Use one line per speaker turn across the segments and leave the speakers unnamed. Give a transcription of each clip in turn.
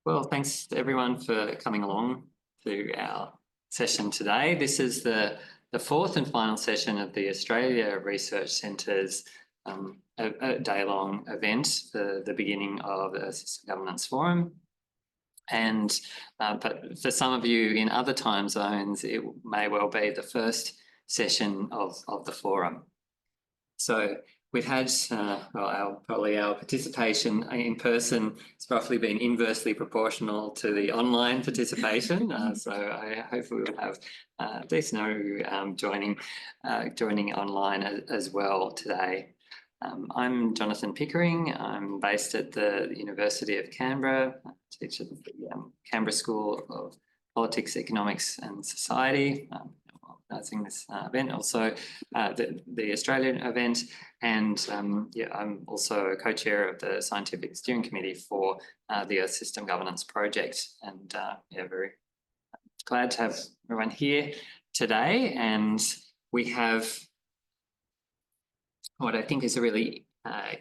Well, thanks to everyone for coming along to our session today. This is the fourth and final session of the Australia Research Centre's a day-long event, the beginning of the System Governance Forum. And but for some of you in other time zones, it may well be the first session of the forum. So we've had, probably our participation in person has roughly been inversely proportional to the online participation. So I hope we will have at least no joining online as well today. I'm Jonathan Pickering. I'm based at the University of Canberra. I teach at the Canberra School of Politics, Economics and Society. Organising this event, also the Australian event, and I'm also a co-chair of the Scientific Steering Committee for the Earth System Governance Project, and very glad to have everyone here today. And we have what I think is a really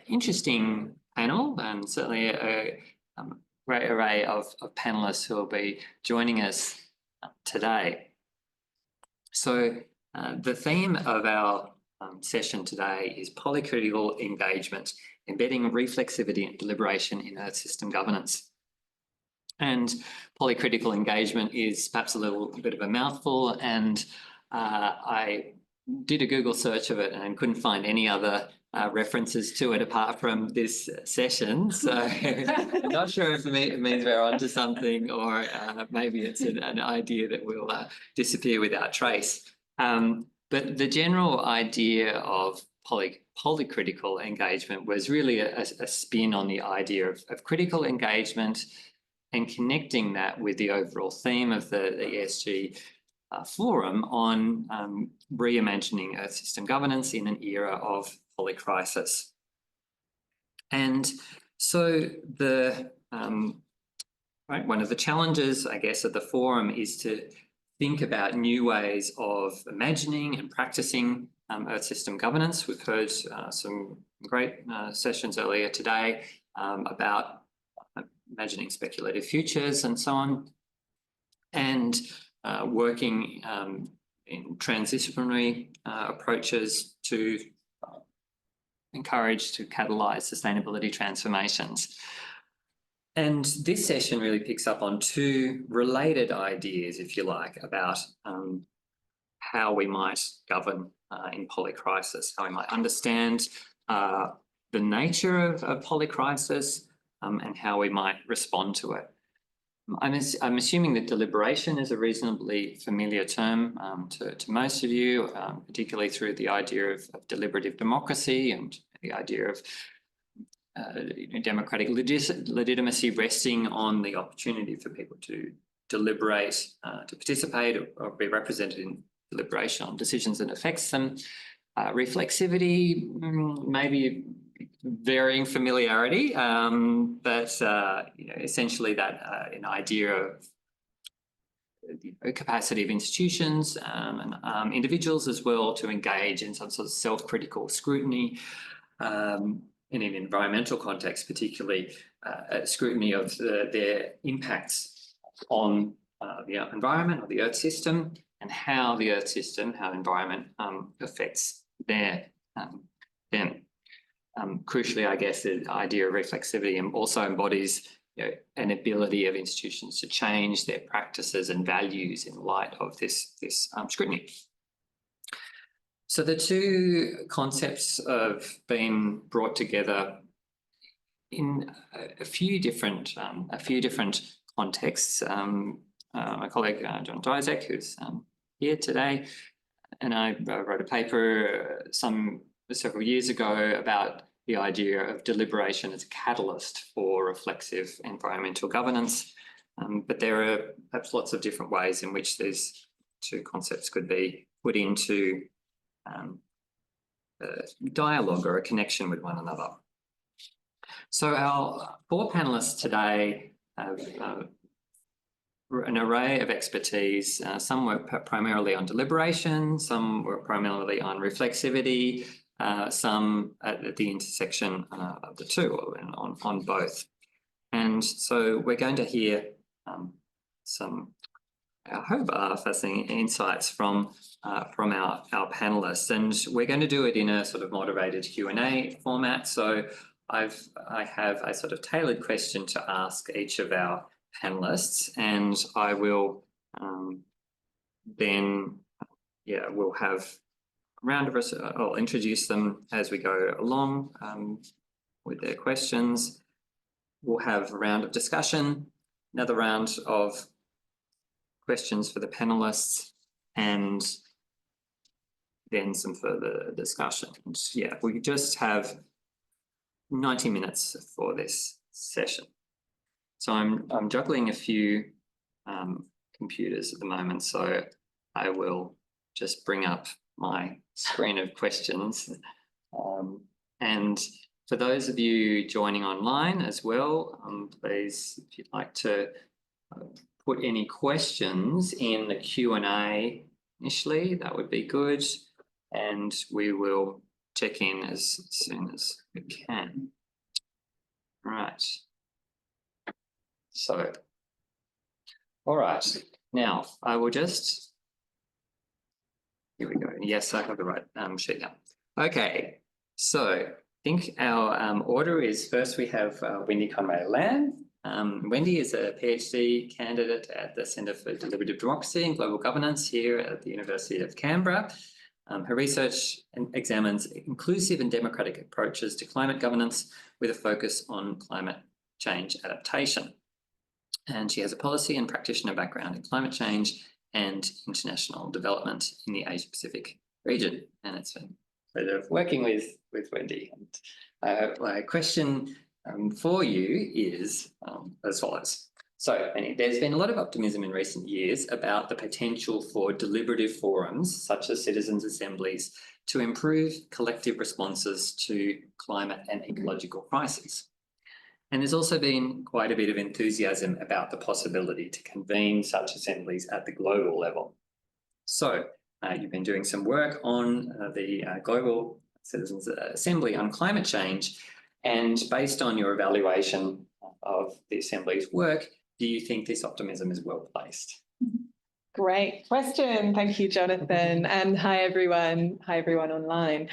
interesting panel, and certainly a great array of panelists who will be joining us today. So the theme of our session today is polycritical engagement, embedding reflexivity and deliberation in Earth system governance. And polycritical engagement is perhaps a little bit of a mouthful, and I did a Google search of it and couldn't find any other references to it apart from this session. So I'm not sure if it means we're onto something, or maybe it's an idea that will disappear without trace. But the general idea of polycritical engagement was really a spin on the idea of critical engagement and connecting that with the overall theme of the ESG forum on reimagining Earth system governance in an era of polycrisis. And so one of the challenges, I guess, of the forum is to think about new ways of imagining and practicing Earth system governance. We've heard some great sessions earlier today about imagining speculative futures and so on, and working in transitionary approaches to encourage, to catalyse sustainability transformations. And this session really picks up on two related ideas, if you like, about how we might govern in polycrisis, how we might understand the nature of polycrisis and how we might respond to it. I'm assuming that deliberation is a reasonably familiar term to most of you, particularly through the idea of deliberative democracy and the idea of democratic legitimacy resting on the opportunity for people to deliberate, to participate or be represented in deliberation on decisions that affects them. Reflexivity, maybe varying familiarity, but essentially that an idea of the capacity of institutions and individuals as well to engage in some sort of self-critical scrutiny, in an environmental context, particularly scrutiny of their impacts on the environment or the Earth system, and how the Earth system, how environment affects them. Crucially, I guess, the idea of reflexivity also embodies an ability of institutions to change their practices and values in light of this scrutiny. So the two concepts have been brought together in a few different contexts. My colleague John Dizek, who's here today, and I wrote a paper several years ago about the idea of deliberation as a catalyst for reflexive environmental governance. But there are perhaps lots of different ways in which these two concepts could be put into dialogue or a connection with one another. So our four panelists today have an array of expertise. Some work primarily on deliberation, some work primarily on reflexivity, some at the intersection of the two, and on both. And so we're going to hear some, I hope, fascinating insights from our panelists, and we're going to do it in a sort of moderated Q&A format. So I have a sort of tailored question to ask each of our panelists, and I will then, we'll have a round of us. I'll introduce them as we go along with their questions. We'll have a round of discussion, another round of questions for the panelists, and then some further discussion. Yeah, we just have 90 minutes for this session. So I'm juggling a few computers at the moment, so I will just bring up my screen of questions. And for those of you joining online as well, please, if you'd like to put any questions in the Q&A initially, that would be good. And we will check in as soon as we can. Right. So, all right. Now, I will just, here we go. Yes, I have the right sheet now. Okay, so I think our order is, first we have Wendy Conway-Lamb. Wendy is a PhD candidate at the Centre for Deliberative Democracy and Global Governance here at the University of Canberra. Her research examines inclusive and democratic approaches to climate governance with a focus on climate change adaptation. And she has a policy and practitioner background in climate change and international development in the Asia-Pacific region. And it's been a pleasure of working with Wendy. And my question for you is as follows. So, Annie, there's been a lot of optimism in recent years about the potential for deliberative forums, such as citizens' assemblies, to improve collective responses to climate and ecological crises. And there's also been quite a bit of enthusiasm about the possibility to convene such assemblies at the global level. So, you've been doing some work on the Global Citizens' Assembly on climate change, and based on your evaluation of the Assembly's work, do you think this optimism is well placed?
Great question. Thank you, Jonathan. And hi, everyone. Hi, everyone online.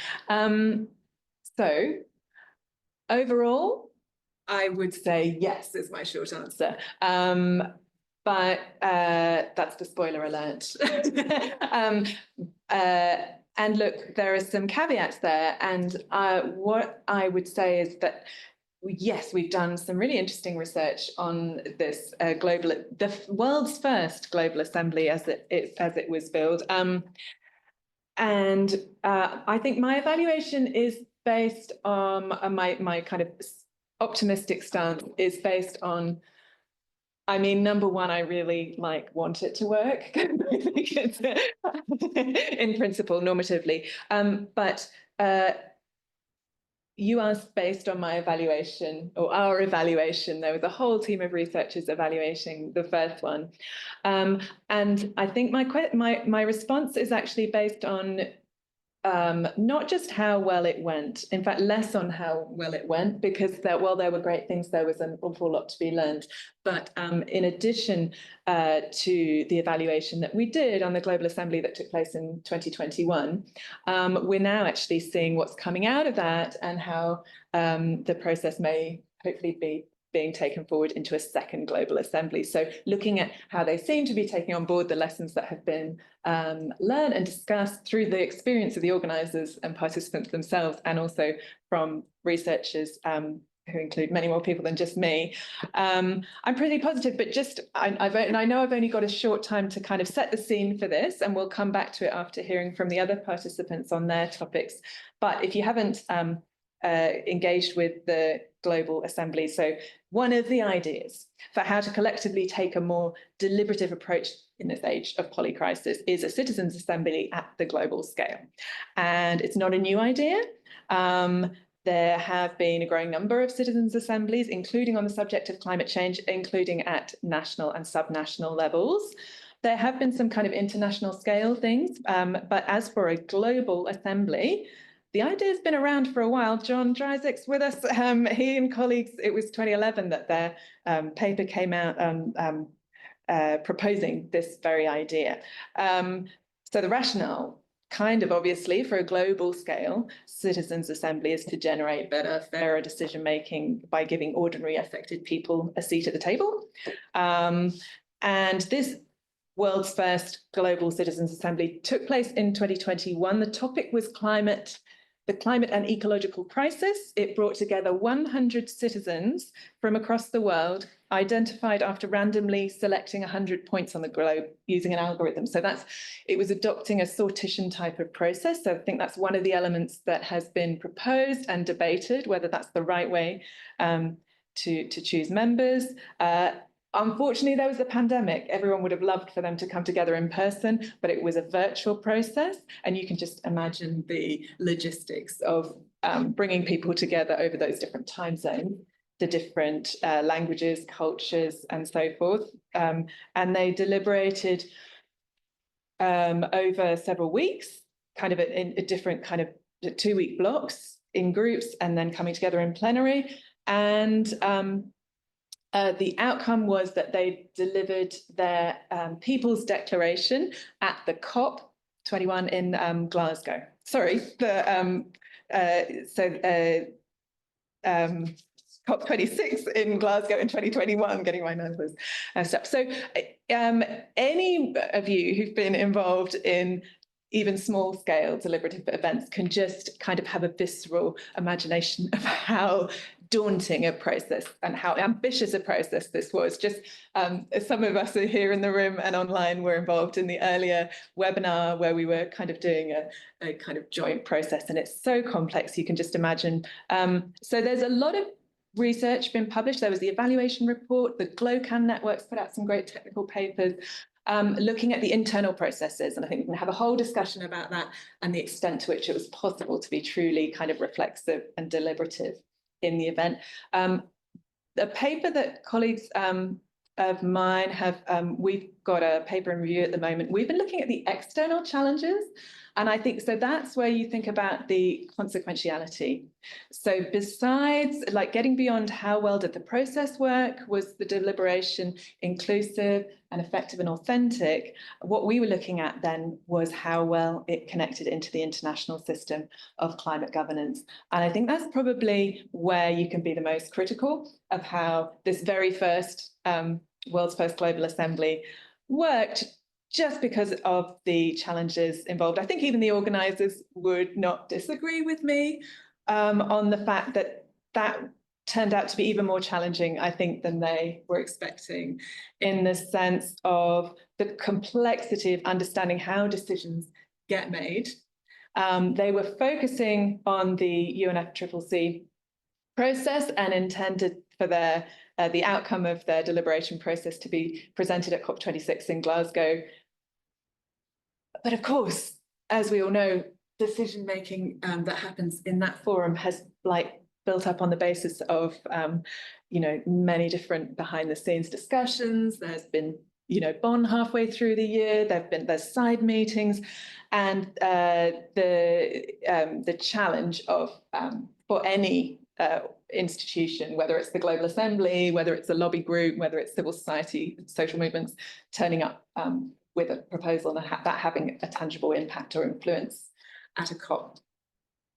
So overall, I would say yes is my short answer. But that's the spoiler alert. And look, there are some caveats there. And what I would say is that yes, we've done some really interesting research on this the world's first global assembly as it was billed. And I think my evaluation is based on my kind of optimistic stance is based on, I mean, number one, I really want it to work. I think it's in principle, normatively. But you asked based on my evaluation or our evaluation. There was a whole team of researchers evaluating the first one. And I think my response is actually based on not just how well it went, in fact, less on how well it went, because while there were great things, there was an awful lot to be learned. But in addition to the evaluation that we did on the Global Assembly that took place in 2021, we're now actually seeing what's coming out of that and how the process may hopefully be being taken forward into a second global assembly. So looking at how they seem to be taking on board the lessons that have been learned and discussed through the experience of the organisers and participants themselves, and also from researchers who include many more people than just me. I'm pretty positive, but I know I've only got a short time to kind of set the scene for this, and we'll come back to it after hearing from the other participants on their topics. But if you haven't engaged with the Global Assembly, so one of the ideas for how to collectively take a more deliberative approach in this age of polycrisis is a citizens' assembly at the global scale. And it's not a new idea. There have been a growing number of citizens' assemblies, including on the subject of climate change, including at national and subnational levels. There have been some kind of international scale things, but as for a global assembly, the idea's been around for a while. John Dryzek's with us. He and colleagues, it was 2011 that their paper came out proposing this very idea. So the rationale, kind of obviously, for a global scale, citizens' assembly is to generate better, fairer decision-making by giving ordinary affected people a seat at the table. And this world's first global citizens' assembly took place in 2021. The topic was the climate and ecological crisis. It brought together 100 citizens from across the world, identified after randomly selecting 100 points on the globe using an algorithm. So it was adopting a sortition type of process. So I think that's one of the elements that has been proposed and debated, whether that's the right way to choose members. Unfortunately, there was a pandemic. Everyone would have loved for them to come together in person, but it was a virtual process. And you can just imagine the logistics of bringing people together over those different time zones, the different languages, cultures, and so forth. And they deliberated over several weeks, kind of in a different kind of 2-week blocks in groups, and then coming together in plenary. And the outcome was that they delivered their People's Declaration at the COP21 in Glasgow. Sorry, COP26 in Glasgow in 2021, getting my numbers up. So any of you who've been involved in even small scale deliberative events can just kind of have a visceral imagination of how daunting a process and how ambitious a process this was. Just some of us are here in the room and online were involved in the earlier webinar where we were kind of doing a kind of joint process, and it's so complex you can just imagine. So there's a lot of research been published. There was the evaluation report, the GLOCAN networks put out some great technical papers looking at the internal processes, and I think we can have a whole discussion about that and the extent to which it was possible to be truly kind of reflexive and deliberative in the event. The paper that colleagues of mine have, we've got a paper in review at the moment. We've been looking at the external challenges, and I think so that's where you think about the consequentiality. So besides like getting beyond how well did the process work, was the deliberation inclusive and effective and authentic, what we were looking at then was how well it connected into the international system of climate governance. And I think that's probably where you can be the most critical of how this very first world's first global assembly worked, just because of the challenges involved. I think even the organisers would not disagree with me on the fact that that turned out to be even more challenging, I think, than they were expecting, in the sense of the complexity of understanding how decisions get made. They were focusing on the UNFCCC process and intended for the outcome of their deliberation process to be presented at COP26 in Glasgow. But of course, as we all know, decision-making that happens in that forum has built up on the basis of many different behind-the-scenes discussions. There's been Bonn halfway through the year. There's side meetings, and the challenge of for any institution, whether it's the Global Assembly, whether it's a lobby group, whether it's civil society, social movements, turning up with a proposal and that having a tangible impact or influence at a COP.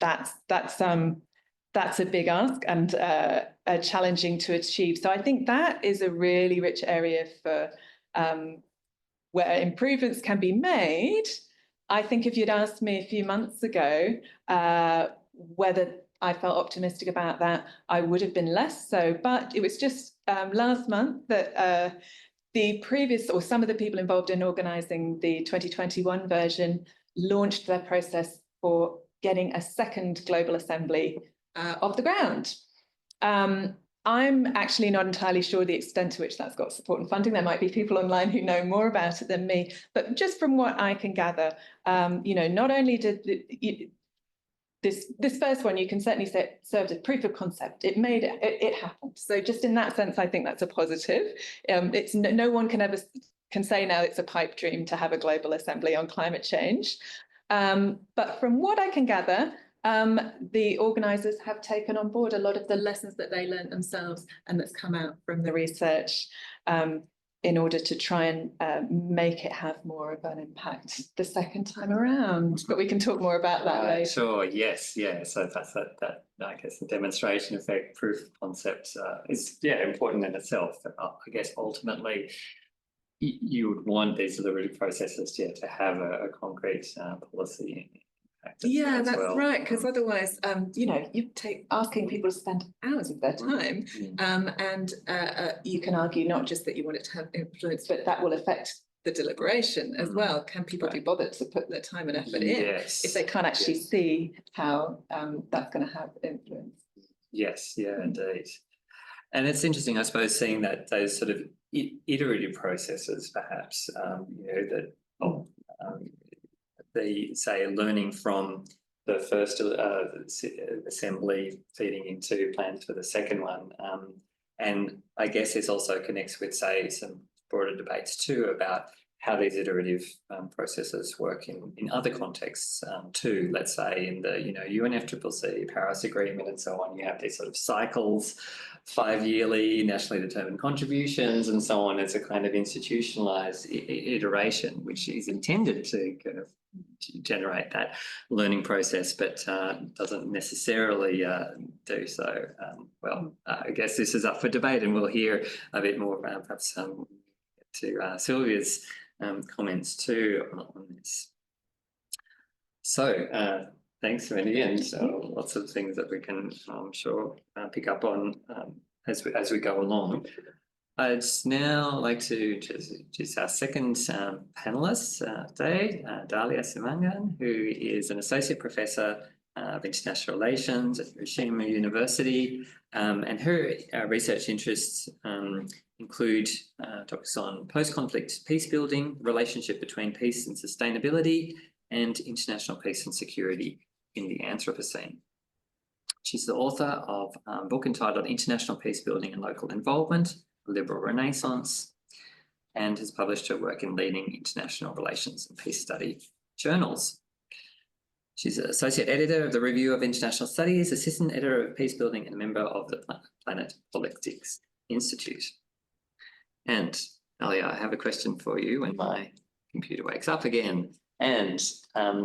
That's a big ask and challenging to achieve. So I think that is a really rich area for where improvements can be made. I think if you'd asked me a few months ago whether I felt optimistic about that, I would have been less so. But it was just last month that the previous, or some of the people involved in organising the 2021 version, launched their process for getting a second global assembly off the ground. I'm actually not entirely sure the extent to which that's got support and funding. There might be people online who know more about it than me, but just from what I can gather, not only did this first one, you can certainly say it served as proof of concept. It made it happened. So just in that sense, I think that's a positive. It's no one can say now it's a pipe dream to have a global assembly on climate change. But from what I can gather, The organisers have taken on board a lot of the lessons that they learned themselves and that's come out from the research in order to try and make it have more of an impact the second time around. But we can talk more about that later.
Sure, yes, yeah. So that's that I guess the demonstration effect, proof of concept is, important in itself. But I guess ultimately you would want these deliberative processes to have a concrete policy impact.
Yeah, that's right. Because otherwise, you take asking people to spend hours of their time, and you can argue not just that you want it to have influence, but that will affect the deliberation as well. Can people be bothered to put their time and effort in if they can't actually see how that's going to have influence? Yes,
yeah, indeed. And it's interesting, I suppose, seeing that those sort of iterative processes, perhaps, they say learning from the first assembly feeding into plans for the second one. And I guess this also connects with, say, some broader debates too about how these iterative processes work in other contexts too. Let's say in the UNFCCC, Paris Agreement and so on, you have these sort of cycles, 5-yearly nationally determined contributions and so on, as a kind of institutionalized iteration, which is intended to kind of generate that learning process, but doesn't necessarily do so. I guess this is up for debate, and we'll hear a bit more perhaps to Sylvia's comments too on this. So thanks, Wendy, and lots of things that we can, I'm sure, pick up on as we go along. I'd now like to introduce our second panelist today, Dalia Simangan, who is an associate professor of international relations at Hiroshima University, and her research interests include topics on post-conflict peace building, relationship between peace and sustainability, and international peace and security in the Anthropocene. She's the author of a book entitled International Peace Building and Local Involvement, A Liberal Renaissance, and has published her work in leading international relations and peace study journals. She's an associate editor of the Review of International Studies, assistant editor of Peace Building, and a member of the Planet Politics Institute. And Alia, I have a question for you when my computer wakes up again. And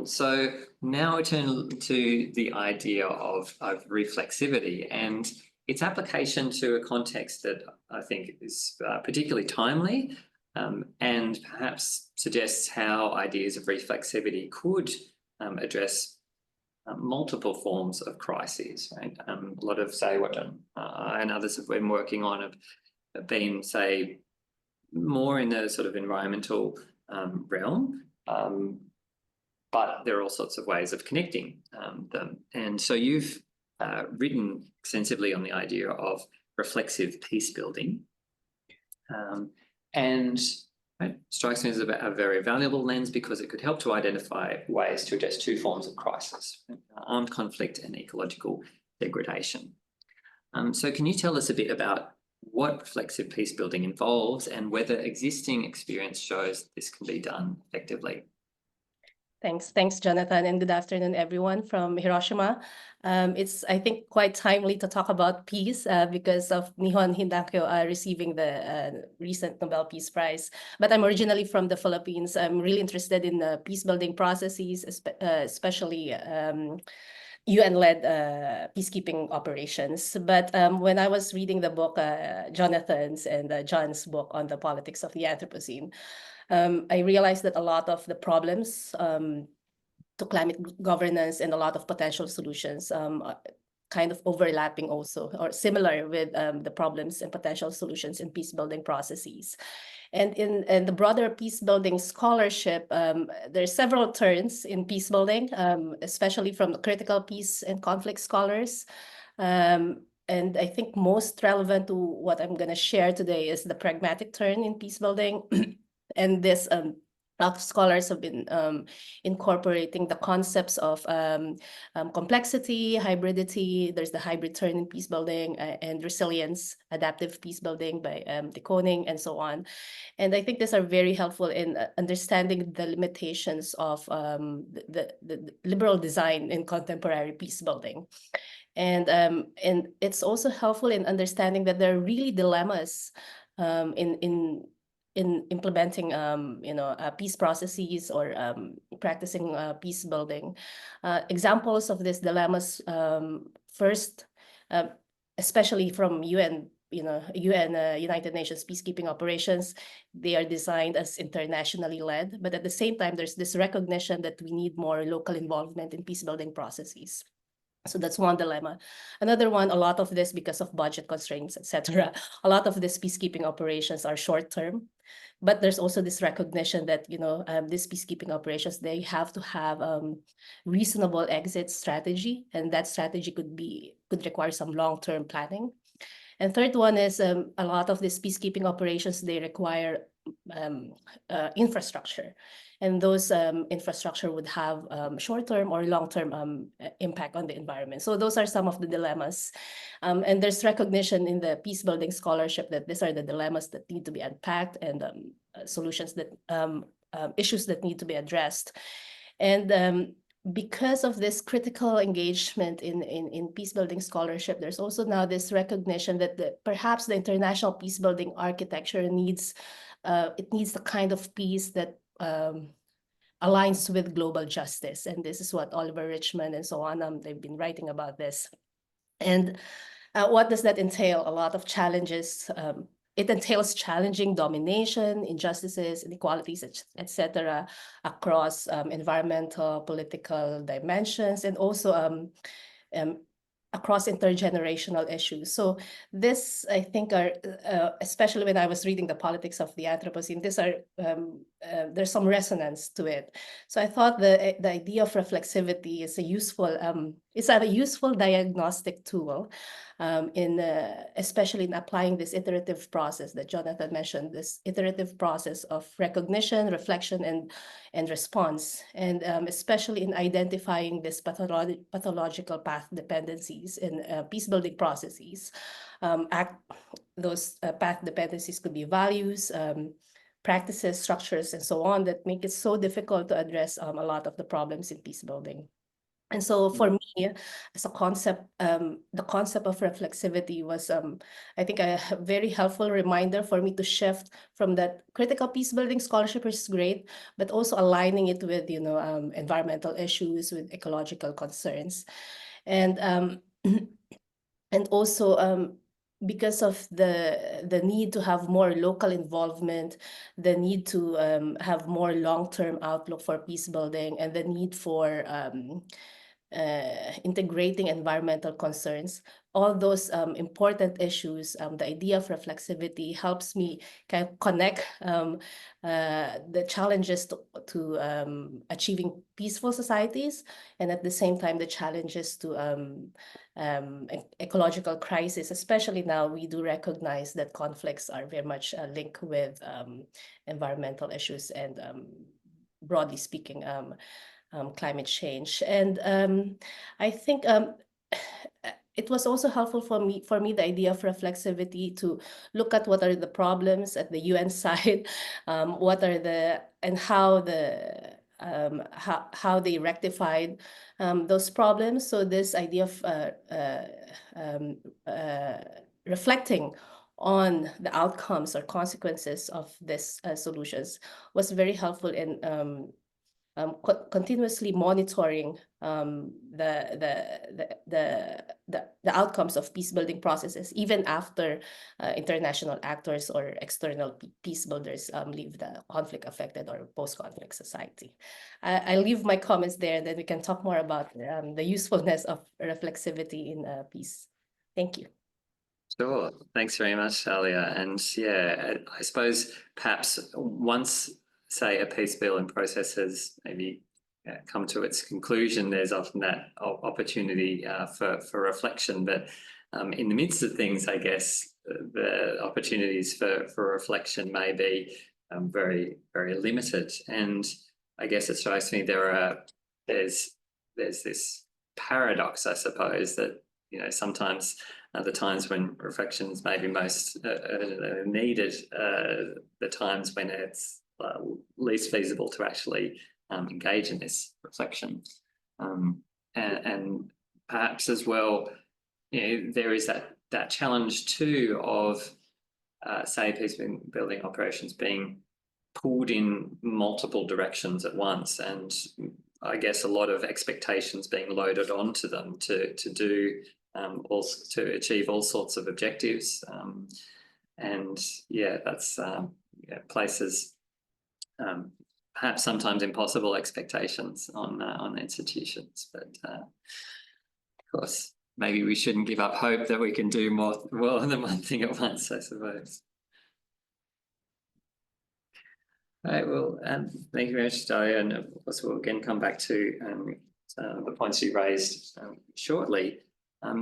so now I turn to the idea of reflexivity and its application to a context that I think is particularly timely and perhaps suggests how ideas of reflexivity could address multiple forms of crises. Right? A lot of, say, what I and others have been working on have been, say, more in the sort of environmental realm, but there are all sorts of ways of connecting them. And so you've written extensively on the idea of reflexive peace building, and it strikes me as a very valuable lens because it could help to identify ways to address two forms of crisis: armed conflict and ecological degradation. So can you tell us a bit about what reflexive peace building involves and whether existing experience shows this can be done effectively?
Thanks, Jonathan, and good afternoon, everyone from Hiroshima. It's, I think, quite timely to talk about peace because of Nihon Hindakyo receiving the recent Nobel Peace Prize. But I'm originally from the Philippines. I'm really interested in peace-building processes, especially UN-led peacekeeping operations. But when I was reading the book, Jonathan's and John's book on the politics of the Anthropocene, I realized that a lot of the problems to climate governance and a lot of potential solutions are kind of overlapping also, or similar with the problems and potential solutions in peace-building processes. And in the broader peace-building scholarship, there are several turns in peace-building, especially from the critical peace and conflict scholars. And I think most relevant to what I'm going to share today is the pragmatic turn in peace-building. And this a lot of scholars have been incorporating the concepts of complexity, hybridity. There's the hybrid turn in peace building and resilience, adaptive peace building by de Kooning and so on. And I think these are very helpful in understanding the limitations of the liberal design in contemporary peace building. And it's also helpful in understanding that there are really dilemmas in implementing, peace processes or practicing peace building. Examples of these dilemmas, first, especially from UN, United Nations peacekeeping operations, they are designed as internationally led, but at the same time, there's this recognition that we need more local involvement in peace building processes. So that's one dilemma. Another one, a lot of this because of budget constraints, etc. A lot of these peacekeeping operations are short term, but there's also this recognition that these peacekeeping operations, they have to have reasonable exit strategy, and that strategy could require some long-term planning. And third one is a lot of these peacekeeping operations, they require infrastructure. And those infrastructure would have short-term or long-term impact on the environment. So those are some of the dilemmas. And there's recognition in the peace building scholarship that these are the dilemmas that need to be unpacked and solutions that issues that need to be addressed. And because of this critical engagement in peace building scholarship, there's also now this recognition that perhaps the international peace building architecture needs the kind of peace that aligns with global justice. And this is what Oliver Richmond and so on, they've been writing about this. And what does that entail? A lot of challenges. It entails challenging domination, injustices, inequalities, etc., across environmental, political dimensions, and also across intergenerational issues. So this, I think, are especially when I was reading The Politics of the Anthropocene, there's some resonance to it. So I thought the idea of reflexivity is a useful diagnostic tool, especially in applying this iterative process that Jonathan mentioned, this iterative process of recognition, reflection, and response, and especially in identifying this pathological path dependencies in peace-building processes. Those path dependencies could be values, practices, structures, and so on that make it so difficult to address a lot of the problems in peace building. And so for me, as a concept, the concept of reflexivity was, I think, a very helpful reminder for me to shift from that critical peace building scholarship is great, but also aligning it with, environmental issues, with ecological concerns. And also because of the need to have more local involvement, the need to have more long-term outlook for peace building, and the need for integrating environmental concerns, all those important issues, the idea of reflexivity helps me kind of connect the challenges to achieving peaceful societies, and at the same time, the challenges to ecological crisis. Especially now, we do recognize that conflicts are very much linked with environmental issues and, broadly speaking, climate change. And I think it was also helpful for me the idea of reflexivity to look at what are the problems at the UN side, what are and how they rectified those problems. So this idea of reflecting on the outcomes or consequences of these solutions was very helpful in continuously monitoring the outcomes of peace building processes, even after international actors or external peace builders leave the conflict affected or post-conflict society. I leave my comments there, and then we can talk more about the usefulness of reflexivity in peace. Thank you.
Sure. Thanks very much, Alia. And yeah, I suppose perhaps once, say, a peace building process has maybe come to its conclusion, there's often that opportunity for reflection. But in the midst of things, I guess the opportunities for reflection may be very, very limited. And I guess it strikes me there's this paradox, I suppose, that sometimes the times when reflections may be most needed, the times when it's least feasible to actually engage in this reflection, and perhaps as well, there is that challenge too of say piece building operations being pulled in multiple directions at once, and I guess a lot of expectations being loaded onto them to do also to achieve all sorts of objectives, and that's places perhaps sometimes impossible expectations on institutions, but of course maybe we shouldn't give up hope that we can do more than one thing at once, I suppose. All right, well, thank you very much, Dario, and of course we'll again come back to the points you raised shortly.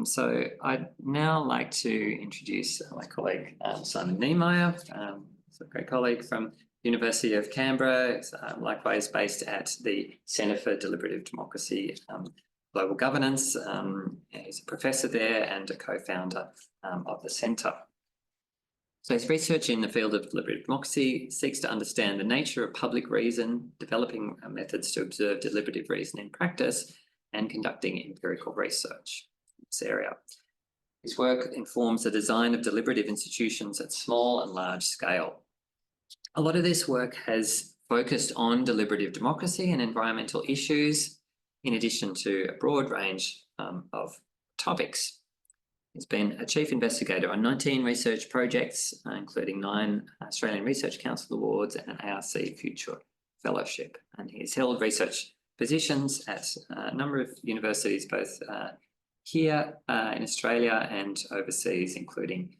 So I'd now like to introduce my colleague Simon Niemeyer, he's a great colleague from University of Canberra, likewise based at the Centre for Deliberative Democracy, Global Governance. He's a professor there and a co-founder of the centre. So his research in the field of deliberative democracy seeks to understand the nature of public reason, developing methods to observe deliberative reason in practice, and conducting empirical research in this area. His work informs the design of deliberative institutions at small and large scale. A lot of this work has focused on deliberative democracy and environmental issues, in addition to a broad range of topics. He's been a chief investigator on 19 research projects, including 9 Australian Research Council Awards and an ARC Future Fellowship. And he's held research positions at a number of universities, both here in Australia and overseas, including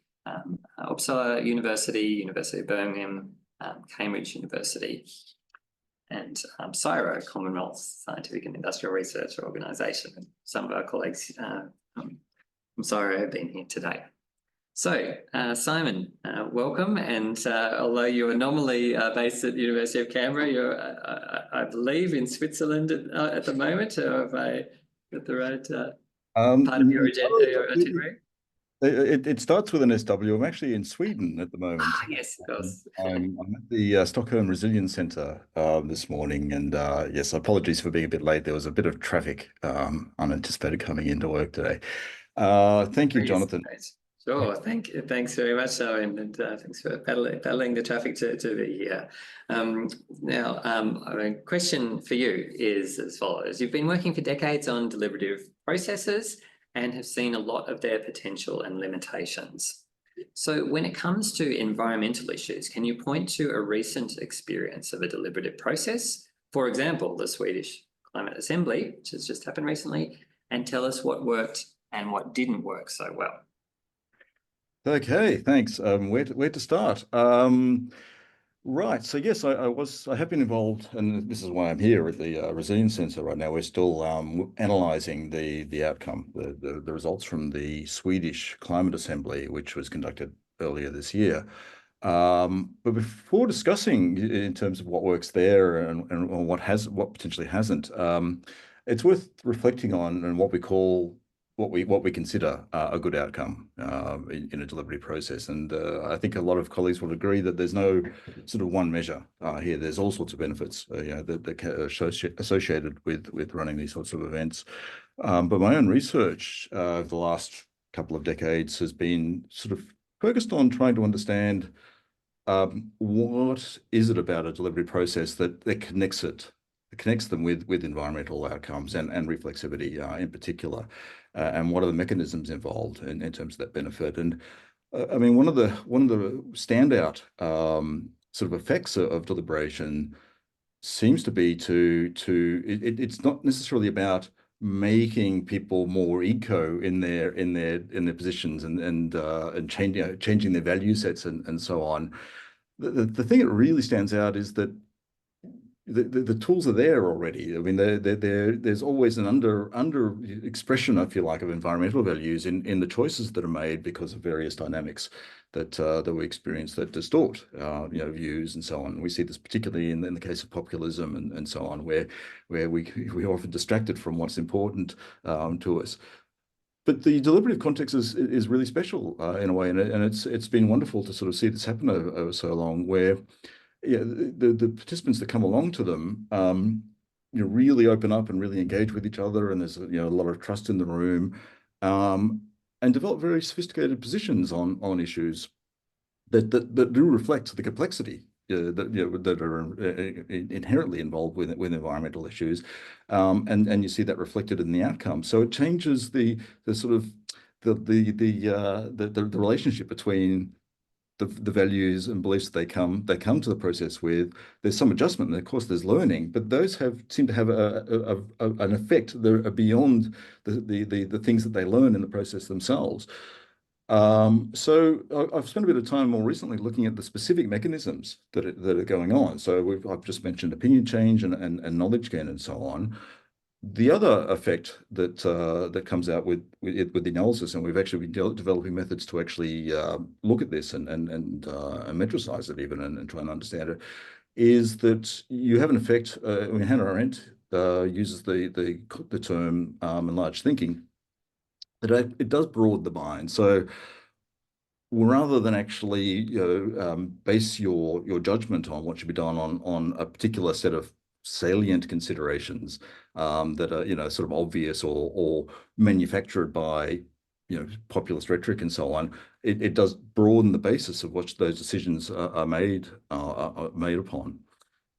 Uppsala University, University of Birmingham, Cambridge University, and CSIRO, Commonwealth Scientific and Industrial Research Organisation. And some of our colleagues I'm sorry I've been here today. So, Simon, welcome. And although you are nominally based at the University of Canberra, you're, I believe, in Switzerland at the moment. Have I got the right part of your agenda, your itinerary?
It starts with an SW. I'm actually in Sweden at the moment.
Yes, of course.
I'm at the Stockholm Resilience Centre this morning, and yes, apologies for being a bit late. There was a bit of traffic unanticipated coming into work today. Thank you, Jonathan.
Sure, thanks very much, Owen, and thanks for battling the traffic to be here. Now, a question for you is as follows. You've been working for decades on deliberative processes and have seen a lot of their potential and limitations. So when it comes to environmental issues, can you point to a recent experience of a deliberative process? For example, the Swedish Climate Assembly, which has just happened recently, and tell us what worked and what didn't work so well.
Okay, thanks. Where to start? Right. So yes, I have been involved, and this is why I'm here at the Resilience Centre right now. We're still analysing the outcome, the results from the Swedish Climate Assembly, which was conducted earlier this year. But before discussing in terms of what works there and what potentially hasn't, it's worth reflecting on and what we consider a good outcome in a deliberative process. And I think a lot of colleagues will agree that there's no sort of one measure here. There's all sorts of benefits that are associated with running these sorts of events. But my own research over the last couple of decades has been sort of focused on trying to understand what is it about a deliberative process that connects them with environmental outcomes and reflexivity in particular, and what are the mechanisms involved in terms of that benefit. And I mean, one of the standout sort of effects of deliberation seems to be it's not necessarily about making people more eco in their positions and changing their value sets and so on. The thing that really stands out is that the tools are there already. I mean, there's always an under expression, I feel like, of environmental values in the choices that are made because of various dynamics that we experience that distort views and so on. We see this particularly in the case of populism and so on, where we're often distracted from what's important to us. But the deliberative context is really special in a way, and it's been wonderful to sort of see this happen over so long, where the participants that come along to them, really open up and really engage with each other, and there's a lot of trust in the room, and develop very sophisticated positions on issues that do reflect the complexity that are inherently involved with environmental issues, and you see that reflected in the outcome. So it changes the sort of the relationship between the values and beliefs that they come to the process with. There's some adjustment, and of course there's learning, but those seem to have an effect that are beyond the things that they learn in the process themselves. So I've spent a bit of time more recently looking at the specific mechanisms that are going on. So I've just mentioned opinion change and knowledge gain and so on. The other effect that comes out with the analysis, and we've actually been developing methods to actually look at this and metricize it even and try and understand it, is that you have an effect. Hannah Arendt uses the term enlarged thinking, that it does broaden the mind. So rather than actually base your judgment on what should be done on a particular set of salient considerations that are sort of obvious or manufactured by populist rhetoric and so on, it does broaden the basis of which those decisions are made upon,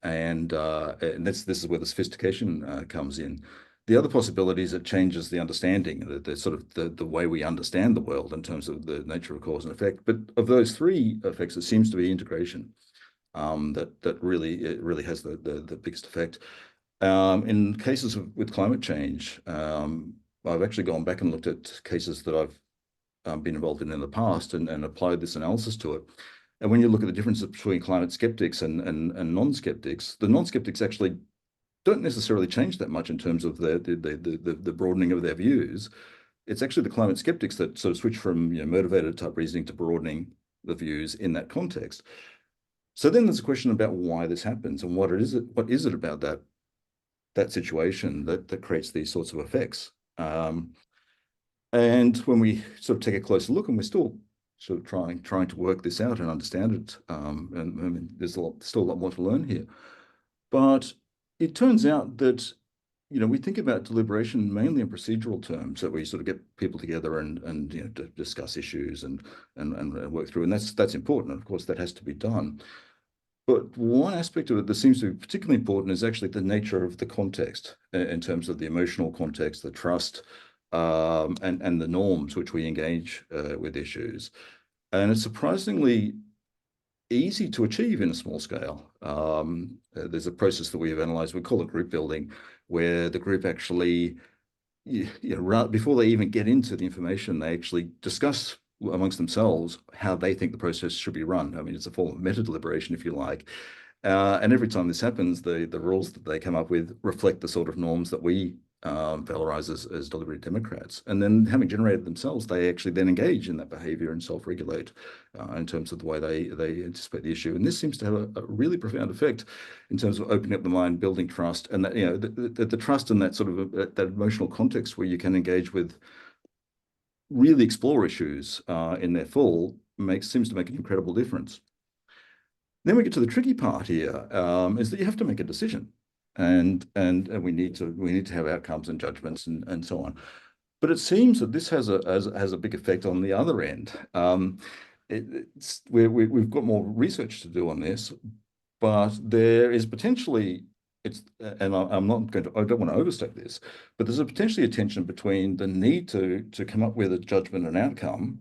and this is where the sophistication comes in. The other possibility is it changes the understanding, the sort of the way we understand the world in terms of the nature of cause and effect. But of those three effects, it seems to be integration that really has the biggest effect. In cases with climate change, I've actually gone back and looked at cases that I've been involved in the past and applied this analysis to it. And when you look at the differences between climate skeptics and non-skeptics, the non-skeptics actually don't necessarily change that much in terms of the broadening of their views. It's actually the climate skeptics that sort of switch from motivated type reasoning to broadening the views in that context. So then there's a question about why this happens and what is it about that situation that creates these sorts of effects. And when we sort of take a closer look, and we're still sort of trying to work this out and understand it, and I mean, there's still a lot more to learn here. But it turns out that we think about deliberation mainly in procedural terms, that we sort of get people together and to discuss issues and work through, and that's important. Of course, that has to be done. But one aspect of it that seems to be particularly important is actually the nature of the context in terms of the emotional context, the trust, and the norms which we engage with issues. And it's surprisingly easy to achieve in a small scale. There's a process that we've analyzed, we call it group building, where the group actually, before they even get into the information, they actually discuss amongst themselves how they think the process should be run. I mean, it's a form of meta deliberation, if you like. And every time this happens, the rules that they come up with reflect the sort of norms that we valorize as deliberative democrats. And then, having generated themselves, they actually then engage in that behavior and self-regulate in terms of the way they anticipate the issue. And this seems to have a really profound effect in terms of opening up the mind, building trust, and that the trust in that sort of that emotional context where you can engage with, really explore issues in their full, seems to make an incredible difference. Then we get to the tricky part here, is that you have to make a decision, and we need to have outcomes and judgments and so on. But it seems that this has a big effect on the other end. We've got more research to do on this, but there is potentially, and I don't want to overstate this, but there's potentially a tension between the need to come up with a judgment and outcome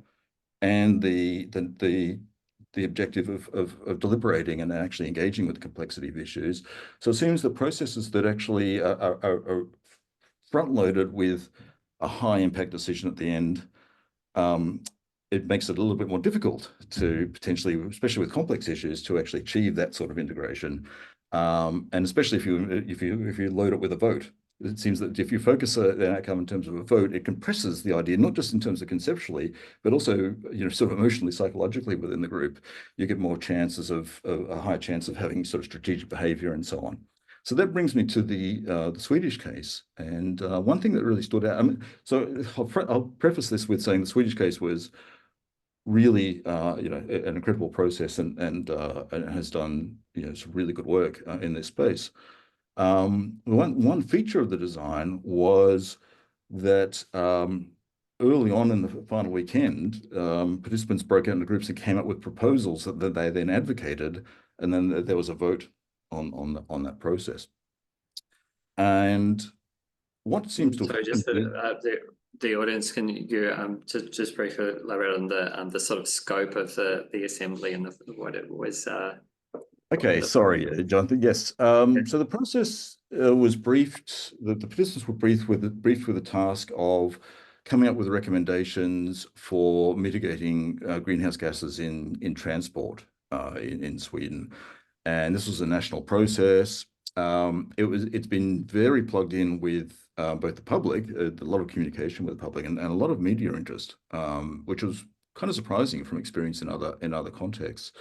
and the objective of deliberating and actually engaging with the complexity of issues. So it seems that processes that actually are front-loaded with a high impact decision at the end, it makes it a little bit more difficult to potentially, especially with complex issues, to actually achieve that sort of integration. And especially if you load it with a vote. It seems that if you focus an outcome in terms of a vote, it compresses the idea, not just in terms of conceptually, but also, sort of emotionally, psychologically within the group. You get more chances of a higher chance of having sort of strategic behavior and so on. So that brings me to the Swedish case. And one thing that really stood out, so I'll preface this with saying the Swedish case was really, an incredible process and has done, some really good work in this space. One feature of the design was that early on in the final weekend, participants broke out into groups and came up with proposals that they then advocated, and then there was a vote on that process. And what seems to have
Sorry, just
happened
the audience, can you just briefly elaborate on the sort of scope of the assembly and what it was?
Okay, sorry, Jonathan. Yes. So the process was briefed. The participants were briefed with the task of coming up with recommendations for mitigating greenhouse gases in transport in Sweden, and this was a national process. It's been very plugged in with both the public, a lot of communication with the public, and a lot of media interest, which was kind of surprising from experience in other contexts.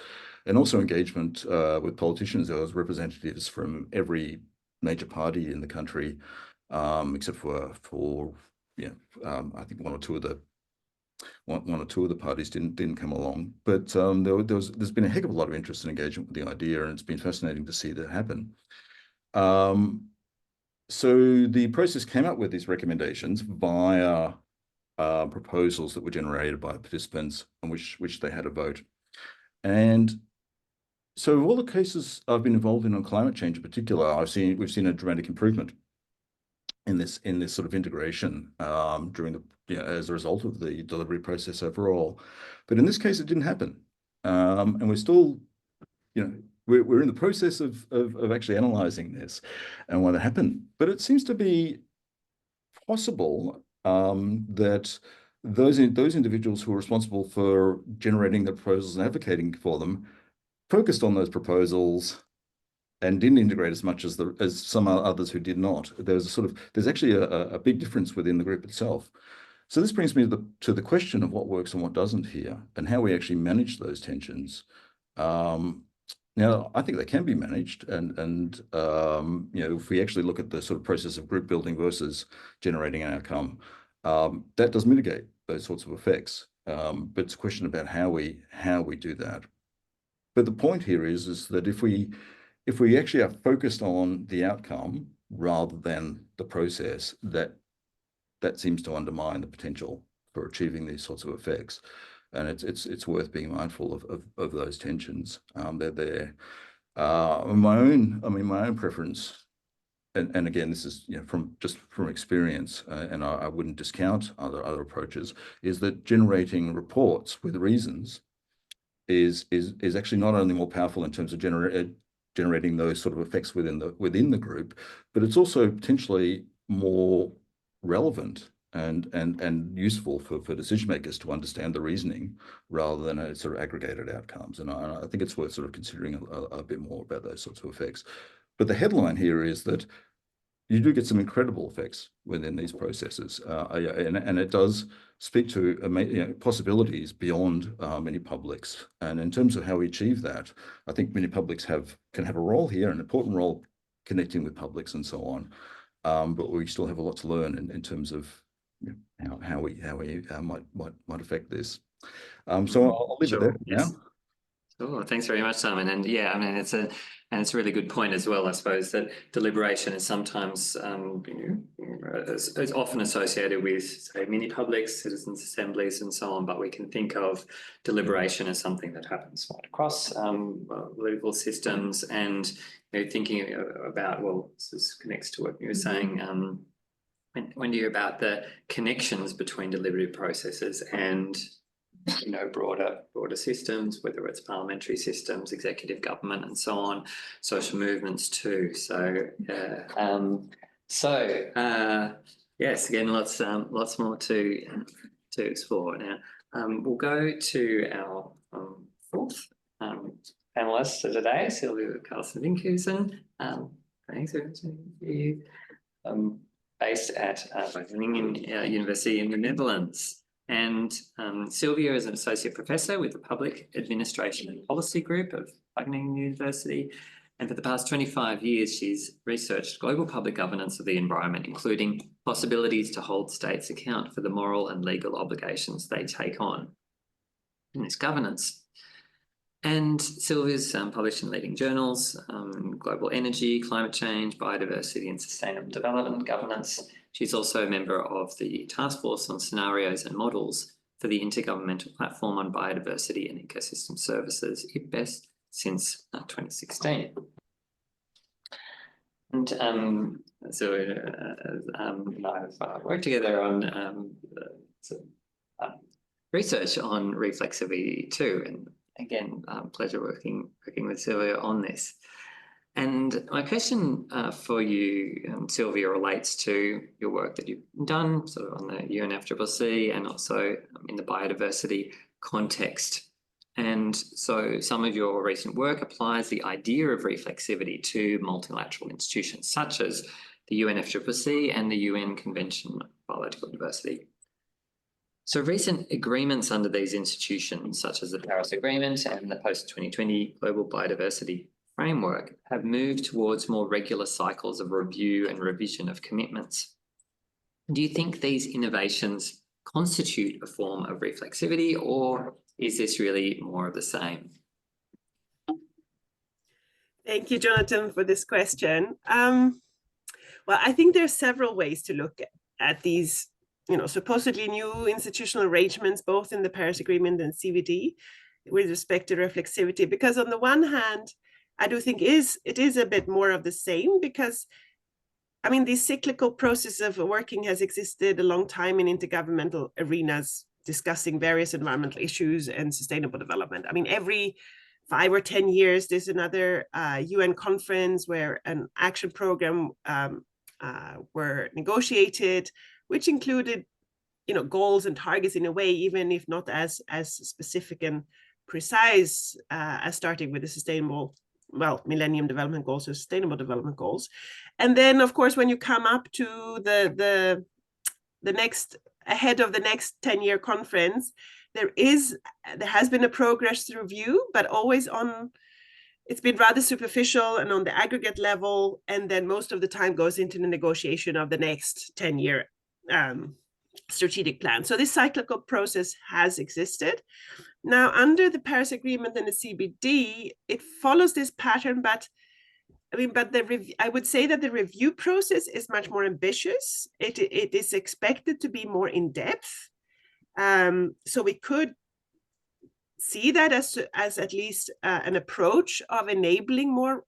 And also engagement with politicians. There was representatives from every major party in the country, except for I think one or two of the parties didn't come along. But there's been a heck of a lot of interest and engagement with the idea, and it's been fascinating to see that happen. So the process came up with these recommendations via proposals that were generated by participants, on which they had a vote. And so of all the cases I've been involved in on climate change in particular, we've seen a dramatic improvement in this sort of integration during as a result of the delivery process overall. But in this case, it didn't happen, and we're still, we're in the process of actually analysing this and why that happened. But it seems to be possible that those individuals who are responsible for generating the proposals and advocating for them focused on those proposals and didn't integrate as much as some others who did not. There's actually a big difference within the group itself. So this brings me to the question of what works and what doesn't here, and how we actually manage those tensions. Now, I think they can be managed, and if we actually look at the sort of process of group building versus generating an outcome, that does mitigate those sorts of effects. But it's a question about how we do that. But the point here is that if we actually are focused on the outcome rather than the process, that seems to undermine the potential for achieving these sorts of effects. And it's worth being mindful of those tensions. They're there. My own preference, and again, this is from experience, and I wouldn't discount other approaches, is that generating reports with reasons is actually not only more powerful in terms of generating those sort of effects within the group, but it's also potentially more relevant and useful for decision makers to understand the reasoning rather than a sort of aggregated outcomes. And I think it's worth sort of considering a bit more about those sorts of effects. But the headline here is that you do get some incredible effects within these processes, and it does speak to possibilities beyond many publics. And in terms of how we achieve that, I think many publics can have a role here, an important role connecting with publics and so on. But we still have a lot to learn in terms of how we might affect this. So I'll leave it there now.
Oh, thanks very much, Simon. And yeah, I mean, it's a really good point as well, I suppose, that deliberation is sometimes it's often associated with, say, mini publics, citizens' assemblies, and so on. But we can think of deliberation as something that happens right across political systems. And thinking about, well, this connects to what you were saying, when you hear about the connections between deliberative processes and broader systems, whether it's parliamentary systems, executive government, and so on, social movements too. So, yes, again, lots more to explore. Now, we'll go to our fourth panelists for today, Sylvia Carlson-Vinkhuizen, based at Wageningen University in the Netherlands. And Sylvia is an associate professor with the Public Administration and Policy Group of Wageningen University. And for the past 25 years, she's researched global public governance of the environment, including possibilities to hold states account for the moral and legal obligations they take on in this governance. And Sylvia's published in leading journals, global energy, climate change, biodiversity and sustainable development governance. She's also a member of the Task Force on Scenarios and Models for the Intergovernmental Platform on Biodiversity and Ecosystem Services, IPBES, since 2016. And I've worked together on research on reflexivity too, and again, pleasure working with Sylvia on this. And my question for you, Sylvia, relates to your work that you've done sort of on the UNFCCC and also in the biodiversity context. And so some of your recent work applies the idea of reflexivity to multilateral institutions such as the UNFCCC and the UN Convention on Biological Diversity. So recent agreements under these institutions, such as the Paris Agreement and the post-2020 Global Biodiversity Framework, have moved towards more regular cycles of review and revision of commitments. Do you think these innovations constitute a form of reflexivity, or is this really more of the same?
Thank you, Jonathan, for this question. Well, I think there are several ways to look at these, supposedly new institutional arrangements, both in the Paris Agreement and CVD, with respect to reflexivity. Because on the one hand, I do think it is a bit more of the same, because I mean, the cyclical process of working has existed a long time in intergovernmental arenas, discussing various environmental issues and sustainable development. I mean, every 5 or 10 years, there's another UN conference where an action program were negotiated, which included, goals and targets in a way, even if not as specific and precise as starting with the Millennium Development Goals or Sustainable Development Goals. And then, of course, when you come up to the next, ahead of the next 10-year conference, there has been a progress review, but always it's been rather superficial and on the aggregate level, and then most of the time goes into the negotiation of the next 10-year strategic plan. So this cyclical process has existed. Now, under the Paris Agreement and the CBD, it follows this pattern, but I would say that the review process is much more ambitious. It is expected to be more in depth. So we could see that as at least an approach of enabling more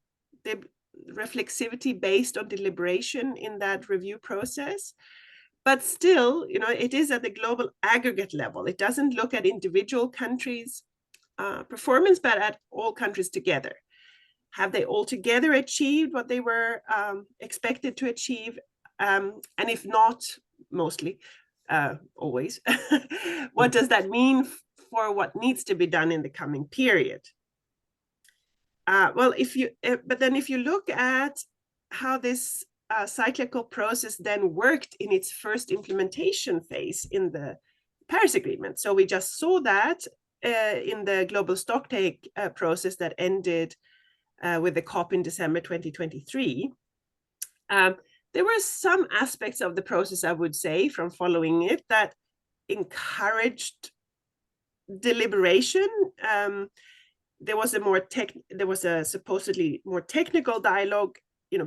reflexivity based on deliberation in that review process. But still, it is at the global aggregate level. It doesn't look at individual countries' performance, but at all countries together. Have they all together achieved what they were expected to achieve? And if not, mostly, always, what does that mean for what needs to be done in the coming period? Well, if you look at how this cyclical process then worked in its first implementation phase in the Paris Agreement. So we just saw that in the global stocktake process that ended with the COP in December 2023. There were some aspects of the process, I would say, from following it that encouraged deliberation. There was a supposedly more technical dialogue,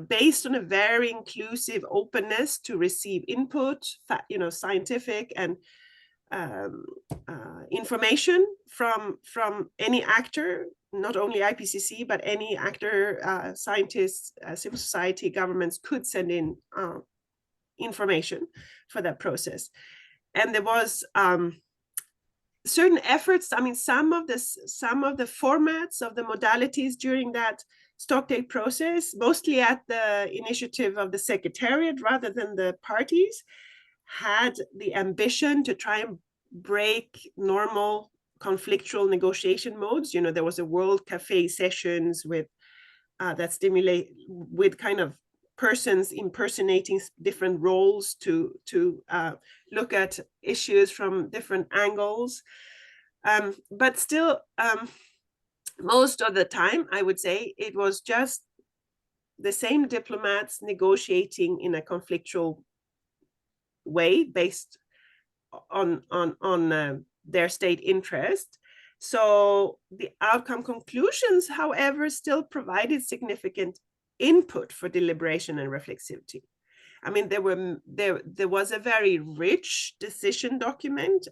based on a very inclusive openness to receive input, scientific and information from any actor, not only IPCC, but any actor, scientists, civil society, governments could send in information for that process. And there was certain efforts. I mean, some of the formats of the modalities during that stocktake process, mostly at the initiative of the Secretariat rather than the parties, had the ambition to try and break normal conflictual negotiation modes. You know, there was a World Cafe sessions with that stimulate with kind of persons impersonating different roles to look at issues from different angles. But still, most of the time, I would say it was just the same diplomats negotiating in a conflictual way based on their state interest. So the outcome conclusions, however, still provided significant input for deliberation and reflexivity. I mean, there was a very rich decision document.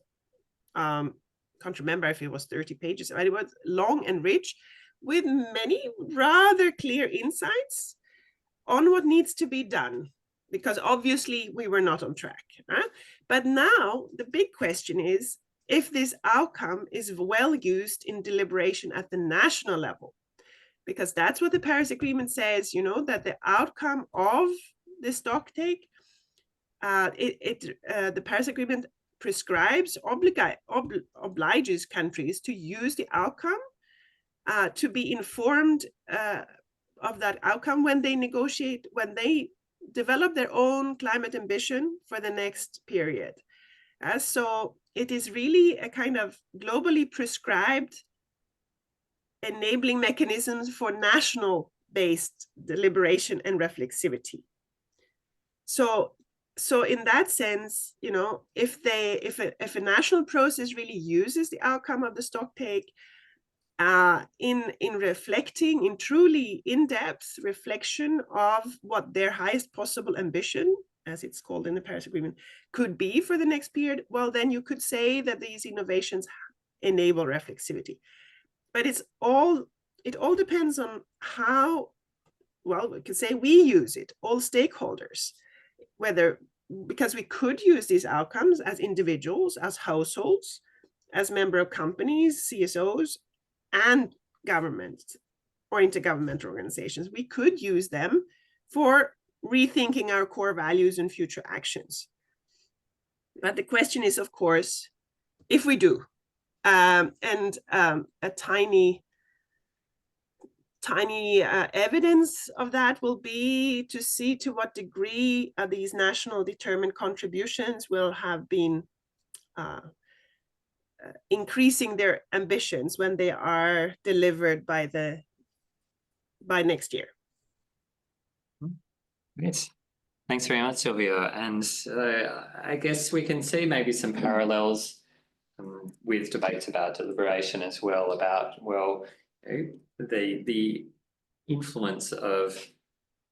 Can't remember if it was 30 pages, but it was long and rich with many rather clear insights on what needs to be done, because obviously we were not on track. But now the big question is if this outcome is well used in deliberation at the national level, because that's what the Paris Agreement says, you know, that the outcome of the stock take, the Paris Agreement prescribes, obliges countries to use the outcome to be informed of that outcome when they negotiate, when they develop their own climate ambition for the next period. So it is really a kind of globally prescribed enabling mechanisms for national based deliberation and reflexivity. So in that sense, you know, if a national process really uses the outcome of the stock take in reflecting, in truly in-depth reflection of what their highest possible ambition, as it's called in the Paris Agreement, could be for the next period, well, then you could say that these innovations enable reflexivity. But it all depends on how, well, we can say we use it, all stakeholders, whether, because we could use these outcomes as individuals, as households, as member of companies, CSOs, and governments or intergovernmental organizations. We could use them for rethinking our core values and future actions. But the question is, of course, if we do, a tiny evidence of that will be to see to what degree these national determined contributions will have been increasing their ambitions when they are delivered by next year.
Yes. Thanks very much, Sylvia. And I guess we can see maybe some parallels with debates about deliberation as well, about, well, the influence of,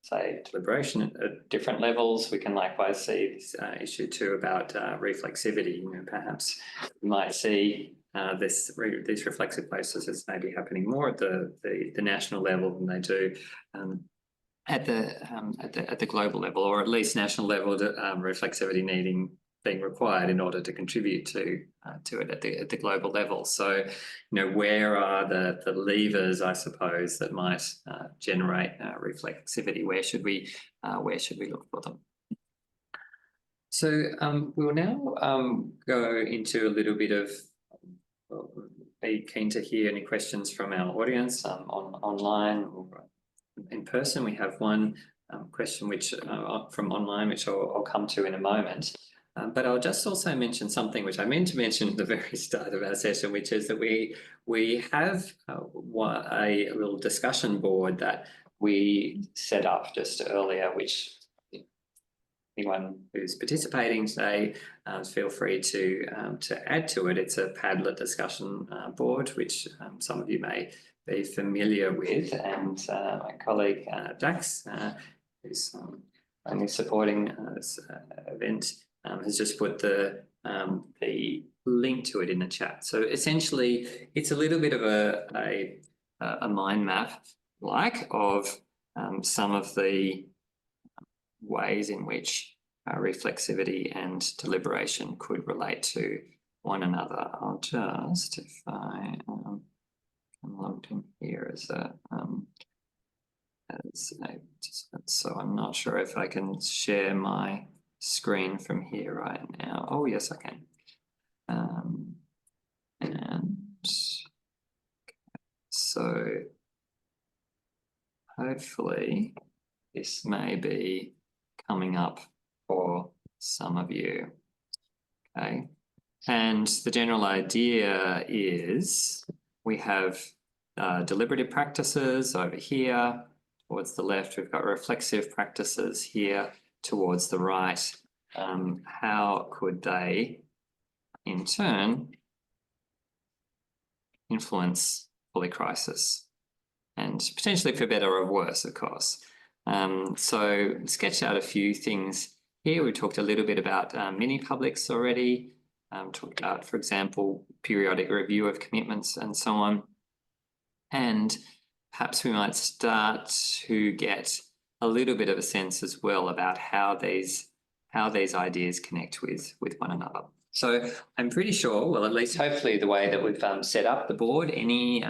say, deliberation at different levels. We can likewise see this issue too about reflexivity. You know, perhaps we might see these reflexive processes maybe happening more at the national level than they do at the global level, or at least national level, reflexivity being required in order to contribute to it at the global level. So, you know, where are the levers, I suppose, that might generate reflexivity? Where should we look for them? So we will now go into a little bit of. Be keen to hear any questions from our audience online or in person. We have one question which from online, which I'll come to in a moment. But I'll just also mention something which I meant to mention at the very start of our session, which is that we have a little discussion board that we set up just earlier, which anyone who's participating today, feel free to add to it. It's a Padlet discussion board, which some of you may be familiar with, and my colleague Dax, who's only supporting this event, has just put the link to it in the chat. So essentially, it's a little bit of a mind map, of some of the ways in which reflexivity and deliberation could relate to one another. I'll just, if I am logged in here so I'm not sure if I can share my screen from here right now. Oh, yes, I can. And So hopefully this may be coming up for some of you. Okay. And the general idea is we have deliberative practices over here. Towards the left, we've got reflexive practices here towards the right. How could they, in turn, influence polycrisis? And potentially for better or worse, of course. So sketch out a few things here. We talked a little bit about mini publics already. Talked about, for example, periodic review of commitments and so on. And perhaps we might start to get a little bit of a sense as well about how these ideas connect with one another. So I'm pretty sure, well, at least hopefully the way that we've set up the board, any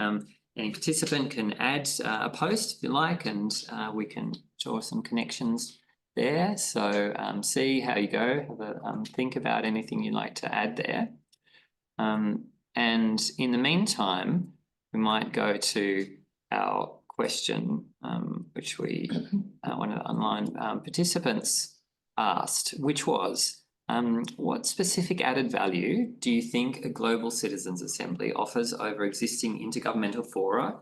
participant can add a post if you like, and we can draw some connections there. So see how you go, have a think about anything you'd like to add there. And in the meantime, we might go to our question, which we, one of the online participants asked, which was, what specific added value do you think a global citizens assembly offers over existing intergovernmental fora,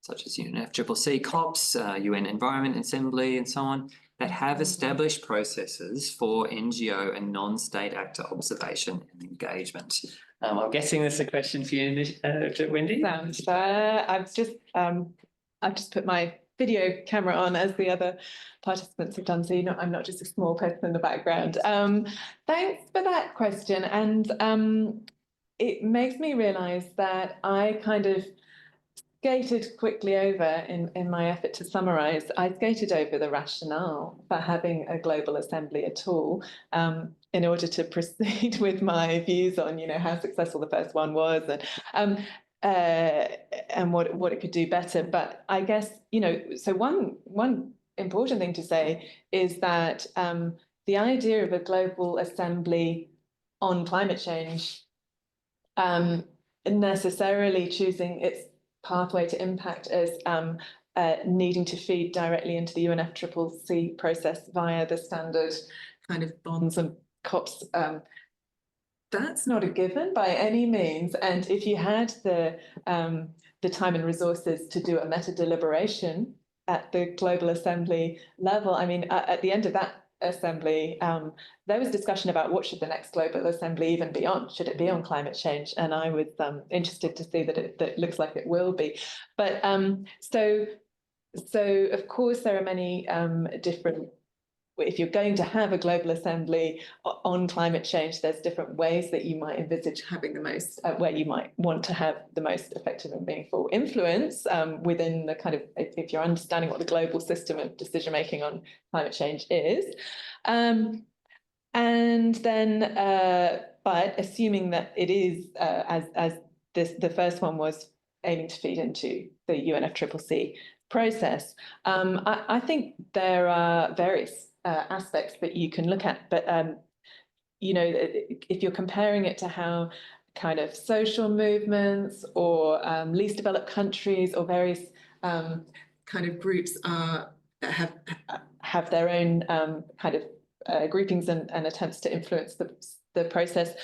such as UNFCCC, COPs, UN Environment Assembly, and so on, that have established processes for NGO and non-state actor observation and engagement? I'm guessing this is a question for you, Wendy.
Sounds fair. I've just put my video camera on, as the other participants have done, so I'm not just a small person in the background. Thanks for that question, and it makes me realise that I kind of skated quickly over in my effort to summarise. I skated over the rationale for having a global assembly at all, in order to proceed with my views on, how successful the first one was, and what it could do better. But I guess, so one important thing to say is that the idea of a global assembly on climate change, necessarily choosing its pathway to impact as needing to feed directly into the UNFCCC process via the standard kind of bonds and COPs, that's not a given by any means. And if you had the time and resources to do a meta deliberation at the global assembly level, I mean, at the end of that assembly, there was discussion about what should the next global assembly even be on. Should it be on climate change? And I was interested to see that it looks like it will be. But so of course there are many different. If you're going to have a global assembly on climate change, there's different ways that you might envisage having the most, where you might want to have the most effective and meaningful influence within the kind of, if you're understanding what the global system of decision making on climate change is. And then, but assuming that it is, as the first one was aiming to feed into the UNFCCC process, I think there are various aspects that you can look at, but if you're comparing it to how kind of social movements or least developed countries or various kind of groups have their own kind of groupings and attempts to influence the process.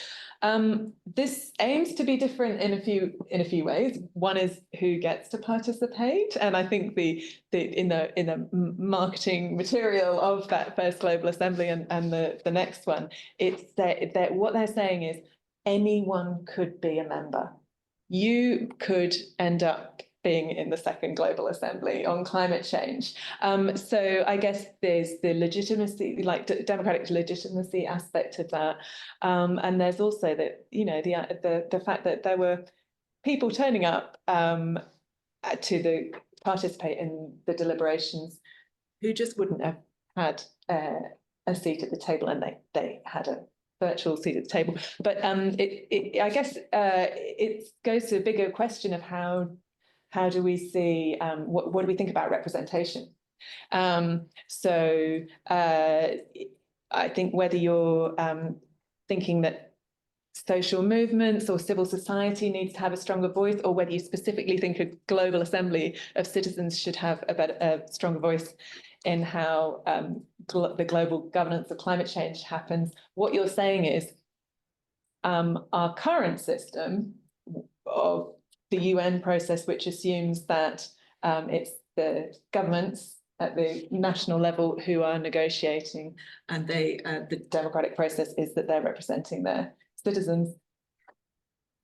This aims to be different in a few ways. One is who gets to participate, and I think in the marketing material of that first global assembly and the next one, it's that what they're saying is anyone could be a member. You could end up being in the second global assembly on climate change. So I guess there's the legitimacy, like democratic legitimacy aspect of that. And there's also the fact that there were people turning up to participate in the deliberations who just wouldn't have had a seat at the table, and they had a virtual seat at the table. But I guess it goes to a bigger question of how do we see, what do we think about representation? So I think whether you're thinking that social movements or civil society needs to have a stronger voice, or whether you specifically think a global assembly of citizens should have a stronger voice in how the global governance of climate change happens. What you're saying is our current system of the UN process, which assumes that it's the governments at the national level who are negotiating, and the democratic process is that they're representing their citizens.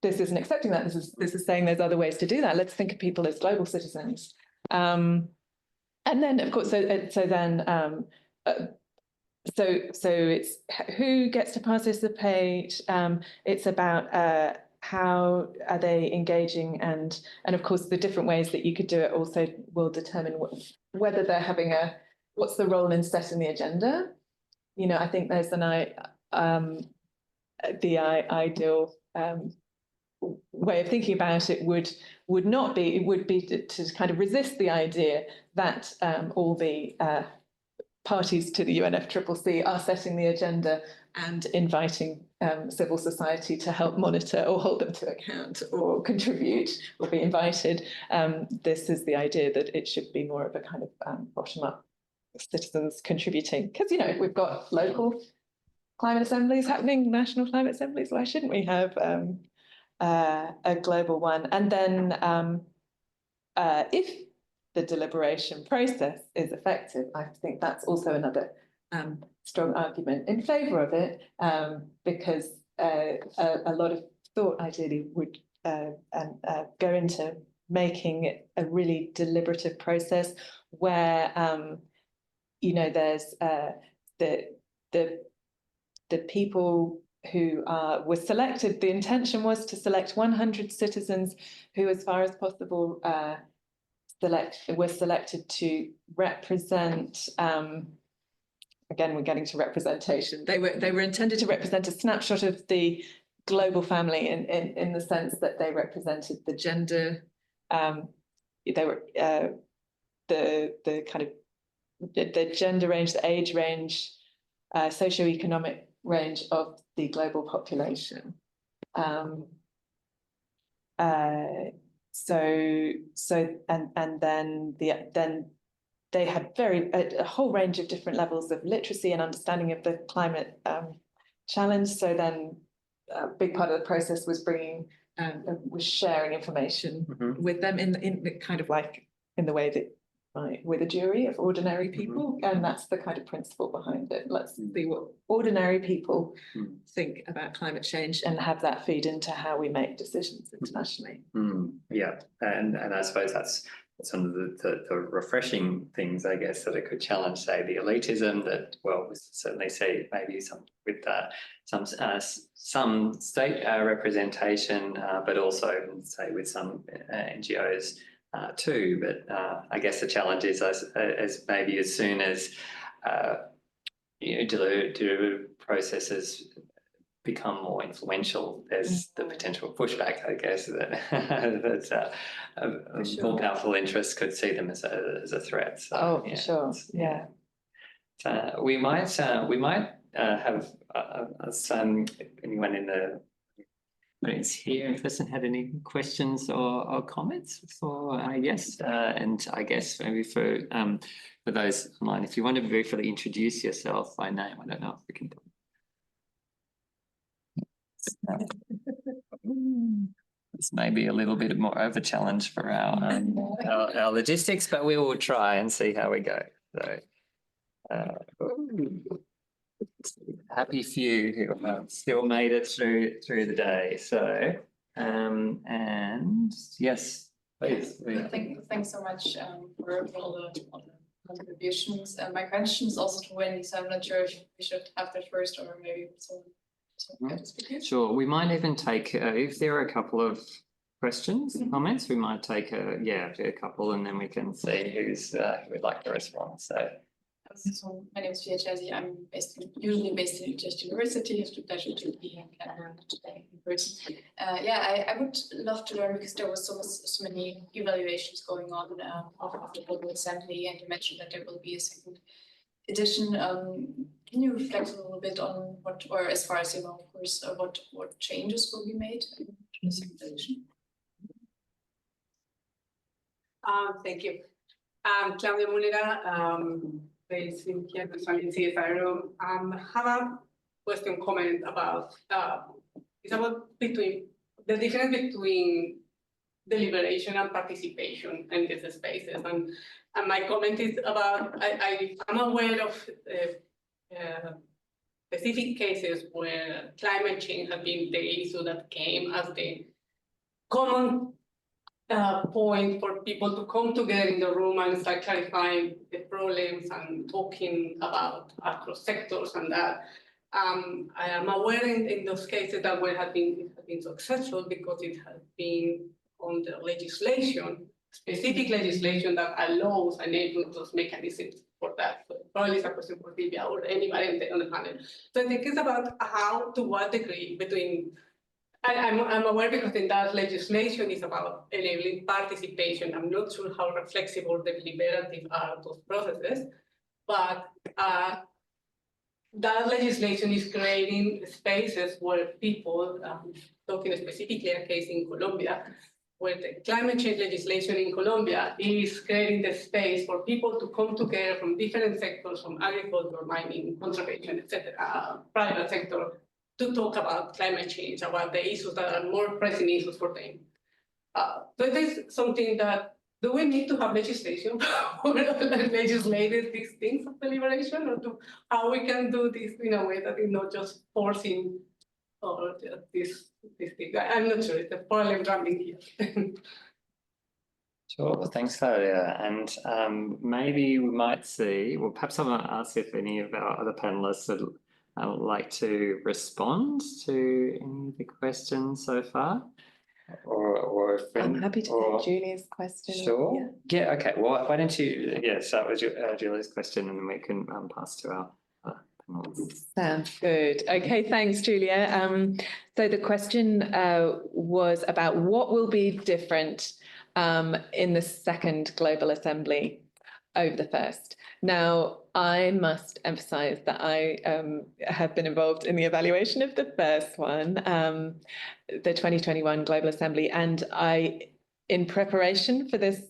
This isn't accepting that. This is saying there's other ways to do that. Let's think of people as global citizens. And then, of course, so it's who gets to participate. It's about how are they engaging, and of course the different ways that you could do it also will determine whether they're having what's the role in setting the agenda. You know, I think there's the ideal way of thinking about it would be to kind of resist the idea that all the parties to the UNFCCC are setting the agenda and inviting civil society to help monitor or hold them to account or contribute or be invited. This is the idea that it should be more of a kind of bottom-up citizens contributing, because, you know, we've got local climate assemblies happening, national climate assemblies. Why shouldn't we have a global one? And then if the deliberation process is effective, I think that's also another strong argument in favour of it, because a lot of thought ideally would go into making it a really deliberative process where you know, there's the people who were selected. The intention was to select 100 citizens who, as far as possible, were selected to represent. Again, we're getting to representation. They were intended to represent a snapshot of the global family in the sense that they represented the gender. They were the kind of the gender range, the age range, socioeconomic range of the global population. And then they had a whole range of different levels of literacy and understanding of the climate challenge. So then a big part of the process was was sharing information with them in kind of like in the way that with a jury of ordinary people, and that's the kind of principle behind it. Let's see what ordinary people think about climate change and have that feed into how we make decisions internationally.
Yeah, and I suppose that's one of the refreshing things, I guess, that it could challenge, say, the elitism that, well, we certainly see maybe some with some state representation, but also, say, with some NGOs too. But I guess the challenge is as maybe as soon as you know, deliberative processes become more influential, there's the potential pushback, I guess, that more powerful interests could see them as a threat. So,
for sure, yeah.
We might have anyone in the audience here in person had any questions or comments for our guest, and I guess maybe for those online, if you want to briefly introduce yourself by name. I don't know if we can do it. This may be a little bit more of a challenge for our logistics, but we will try and see how we go. So, happy few who have still made it through the day. So, and yes, please.
Thanks so much for all the contributions. And my question is also to Wendy, so I'm not sure if we should have that first or maybe someone.
Sure, we might even take if there are a couple of questions, comments, we might take a couple, and then we can see who would like to respond.
So my name is Fia Chazzy. I'm usually based in Utrecht University. It's a pleasure to be here in Canada today in person. I would love to learn, because there was so many evaluations going on of the Global Assembly, and you mentioned that there will be a second edition. Can you reflect a little bit on what, or as far as you know, of course, what changes will be made in this regulation?
Thank you. Claudia Munera, based in here in CSIRO. Have a question comment about it's about between the difference between deliberation and participation in these spaces. And my comment is about I'm aware of specific cases where climate change has been the issue that came as the common point for people to come together in the room and start clarifying the problems and talking about across sectors and that. I am aware in those cases that it has been successful because it has been on the legislation, specific legislation that allows and enables those mechanisms for that. So probably it's a question for Silvia or anybody on the panel. So I think it's about how, to what degree between, and I'm aware because in that legislation is about enabling participation. I'm not sure how reflexive or deliberative are those processes, but that legislation is creating spaces where people, talking specifically a case in Colombia, where the climate change legislation in Colombia is creating the space for people to come together from different sectors, from agriculture, mining, conservation, etc., private sector, to talk about climate change, about the issues that are more pressing issues for them. So it is something that, do we need to have legislation or legislated these things of deliberation, or how we can do this in a way that is not just forcing or this thing? I'm not sure, it's a problem running here.
Sure, well, thanks, Claudia. And maybe we might see, well, perhaps I want to ask if any of our other panelists would like to respond to any of the questions so far. Or if
I'm happy to take Julie's question.
Sure. Yeah, okay. Well, why don't you start with Julie's question and then we can pass to our panelists.
Sounds good. Okay, thanks, Julia. So the question was about what will be different in the second Global Assembly over the first. Now, I must emphasize that I have been involved in the evaluation of the first one, the 2021 Global Assembly, and in preparation for this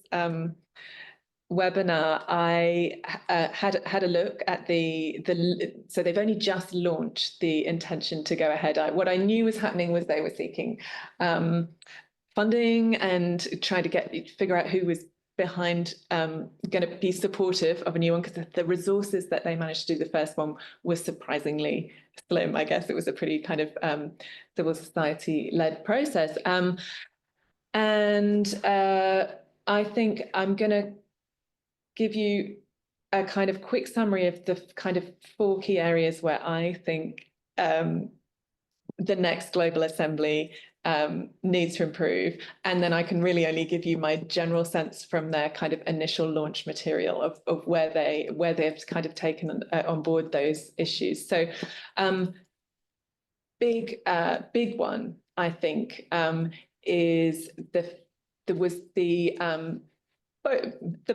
webinar, I had a look at so they've only just launched the intention to go ahead. What I knew was happening was they were seeking funding and trying to figure out who was behind going to be supportive of a new one, because the resources that they managed to do the first one was surprisingly slim. I guess it was a pretty kind of civil society-led process. And I think I'm going to give you a kind of quick summary of the kind of 4 key areas where I think the next Global Assembly needs to improve, and then I can really only give you my general sense from their kind of initial launch material of where they've kind of taken on board those issues. So big one, I think, is the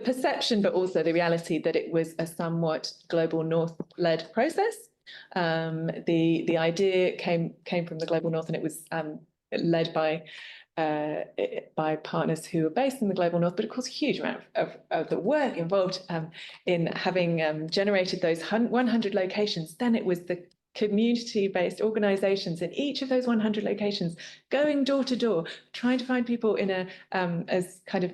perception, but also the reality that it was a somewhat global North-led process. The idea came from the global North, and it was led by partners who are based in the global North, but of course a huge amount of the work involved in having generated those 100 locations. Then it was the community-based organizations in each of those 100 locations going door to door, trying to find people in a as kind of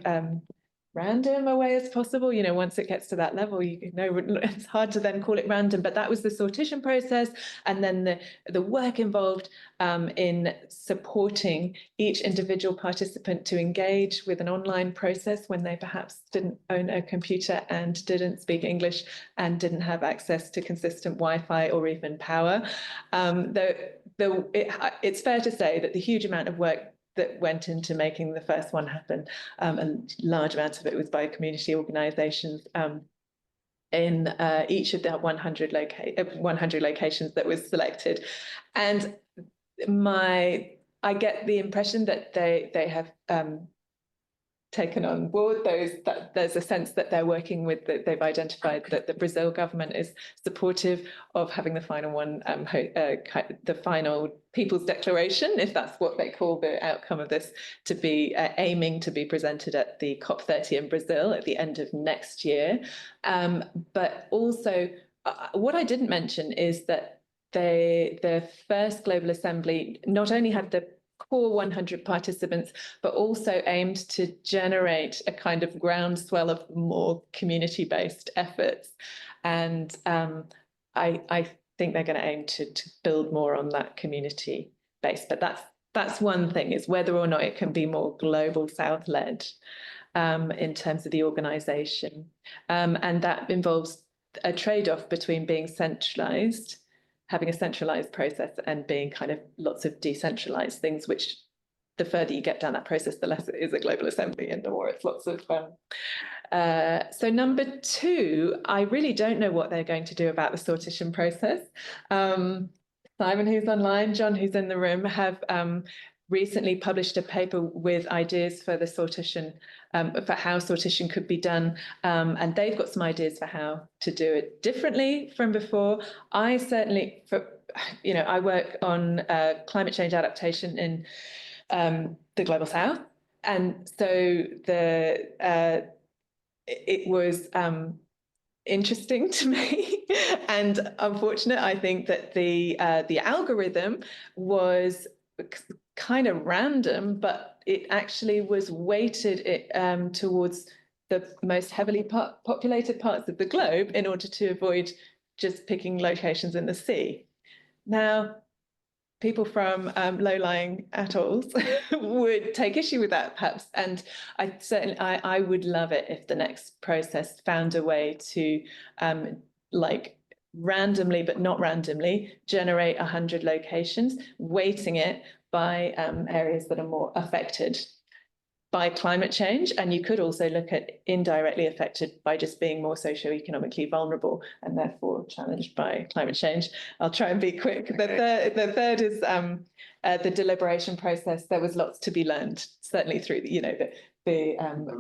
random a way as possible. You know, once it gets to that level, you know, it's hard to then call it random, but that was the sortition process. And then the work involved in supporting each individual participant to engage with an online process when they perhaps didn't own a computer and didn't speak English and didn't have access to consistent Wi-Fi or even power. It's fair to say that the huge amount of work that went into making the first one happen, and large amounts of it was by community organisations in each of the 100 locations that was selected. And I get the impression that they have taken on board those, that there's a sense that they're working with, that they've identified that the Brazil government is supportive of having the final one, the final People's Declaration, if that's what they call the outcome of this, to be aiming to be presented at the COP30 in Brazil at the end of next year. But also, what I didn't mention is that the first Global Assembly not only had the core 100 participants, but also aimed to generate a kind of groundswell of more community-based efforts. And I think they're going to aim to build more on that community base. But that's one thing, is whether or not it can be more global South-led in terms of the organisation. And that involves a trade-off between being centralised, having a centralized process, and being kind of lots of decentralized things, which the further you get down that process, the less it is a global assembly and the more it's lots of so number 2, I really don't know what they're going to do about the sortition process. Simon, who's online, John, who's in the room, have recently published a paper with ideas for the sortition, for how sortition could be done. And they've got some ideas for how to do it differently from before. I certainly, I work on climate change adaptation in the Global South. And so it was interesting to me and unfortunate. I think that the algorithm was kind of random, but it actually was weighted towards the most heavily populated parts of the globe in order to avoid just picking locations in the sea. Now, people from low-lying atolls would take issue with that, perhaps, and I would love it if the next process found a way to like randomly, but not randomly, generate 100 locations, weighting it by areas that are more affected by climate change. And you could also look at indirectly affected by just being more socioeconomically vulnerable and therefore challenged by climate change. I'll try and be quick. The third is the deliberation process. There was lots to be learned, certainly through the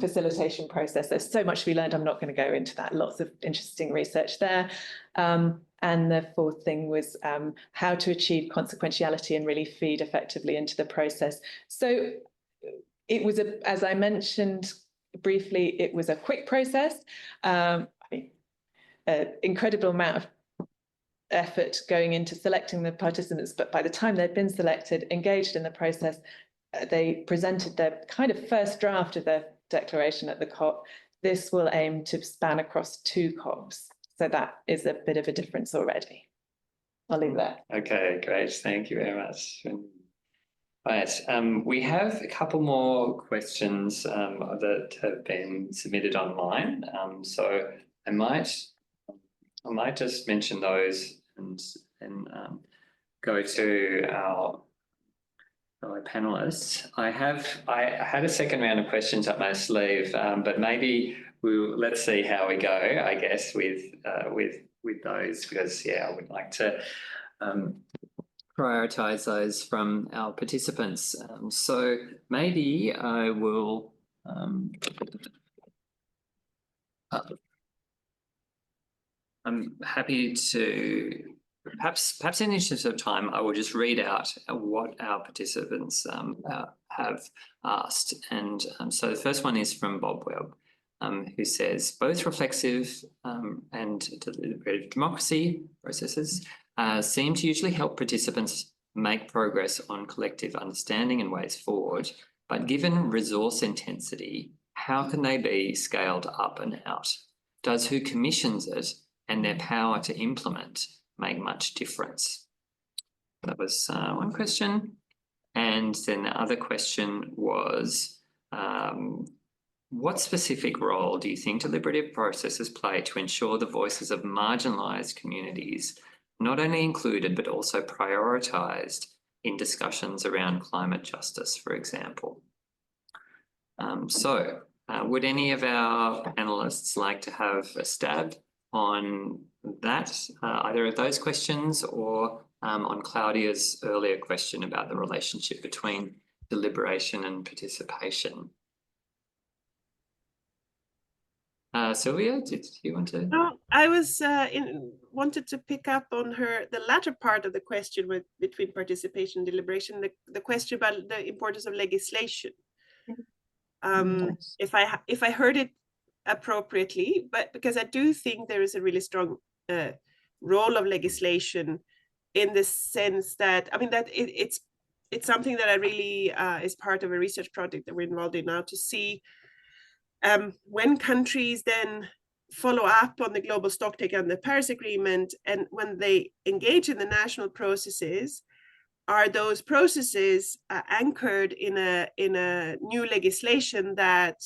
facilitation process. There's so much to be learned. I'm not going to go into that. Lots of interesting research there. And the fourth thing was how to achieve consequentiality and really feed effectively into the process. So it was, as I mentioned briefly, it was a quick process, an incredible amount of effort going into selecting the participants, but by the time they'd been selected, engaged in the process, they presented their kind of first draft of their declaration at the COP. This will aim to span across 2 COPs. So that is a bit of a difference already. I'll leave that.
Okay, great. Thank you very much. Right, we have a couple more questions that have been submitted online. So I might just mention those and go to our fellow panelists. I had a second round of questions up my sleeve, but maybe let's see how we go, I guess, with those, because I would like to prioritize those from our participants. So maybe I will I'm happy to perhaps in the interest of time, I will just read out what our participants have asked. And so the first one is from Bob Webb, who says both reflexive and deliberative democracy processes seem to usually help participants make progress on collective understanding and ways forward, but given resource intensity, how can they be scaled up and out? Does who commissions it and their power to implement make much difference? That was one question. And then the other question was, what specific role do you think deliberative processes play to ensure the voices of marginalised communities not only included, but also prioritised in discussions around climate justice, for example? Would any of our panellists like to have a stab on that, either of those questions, or on Claudia's earlier question about the relationship between deliberation and participation? Sylvia, did you want to?
No, I was wanted to pick up on the latter part of the question between participation and deliberation, the question about the importance of legislation. If I heard it appropriately, but because I do think there is a really strong role of legislation in the sense that, I mean, that it's something that I really is part of a research project that we're involved in now to see when countries then follow up on the global stocktake and the Paris Agreement, and when they engage in the national processes, are those processes anchored in a new legislation that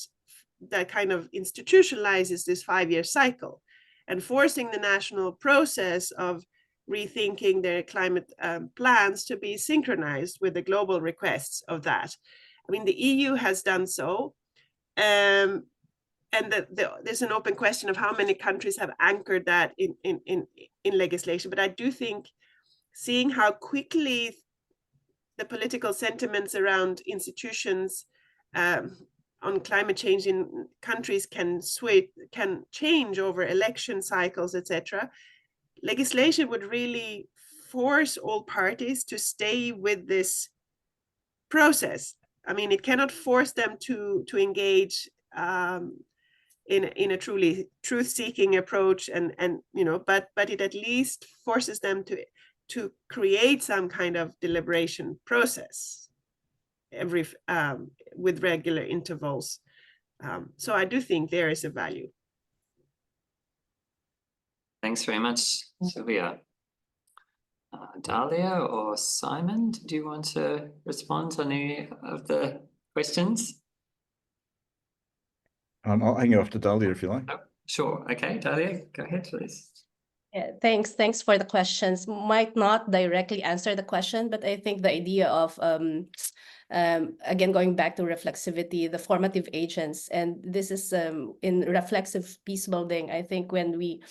kind of institutionalizes this 5-year cycle and forcing the national process of rethinking their climate plans to be synchronized with the global requests of that. I mean, the EU has done so. And there's an open question of how many countries have anchored that in legislation. But I do think seeing how quickly the political sentiments around institutions on climate change in countries can change over election cycles, etc. Legislation would really force all parties to stay with this process. I mean, it cannot force them to engage in a truly truth-seeking approach, and but it at least forces them to create some kind of deliberation process with regular intervals. So I do think there is a value.
Thanks very much, Sylvia. Dahlia or Simon, do you want to respond to any of the questions?
I'll hang it off to Dahlia if you like.
Oh, sure. Okay, Dahlia, go ahead, please.
Yeah, thanks for the questions. Might not directly answer the question, but I think the idea of again going back to reflexivity, the formative agents, and this is in reflexive peace building. I think when we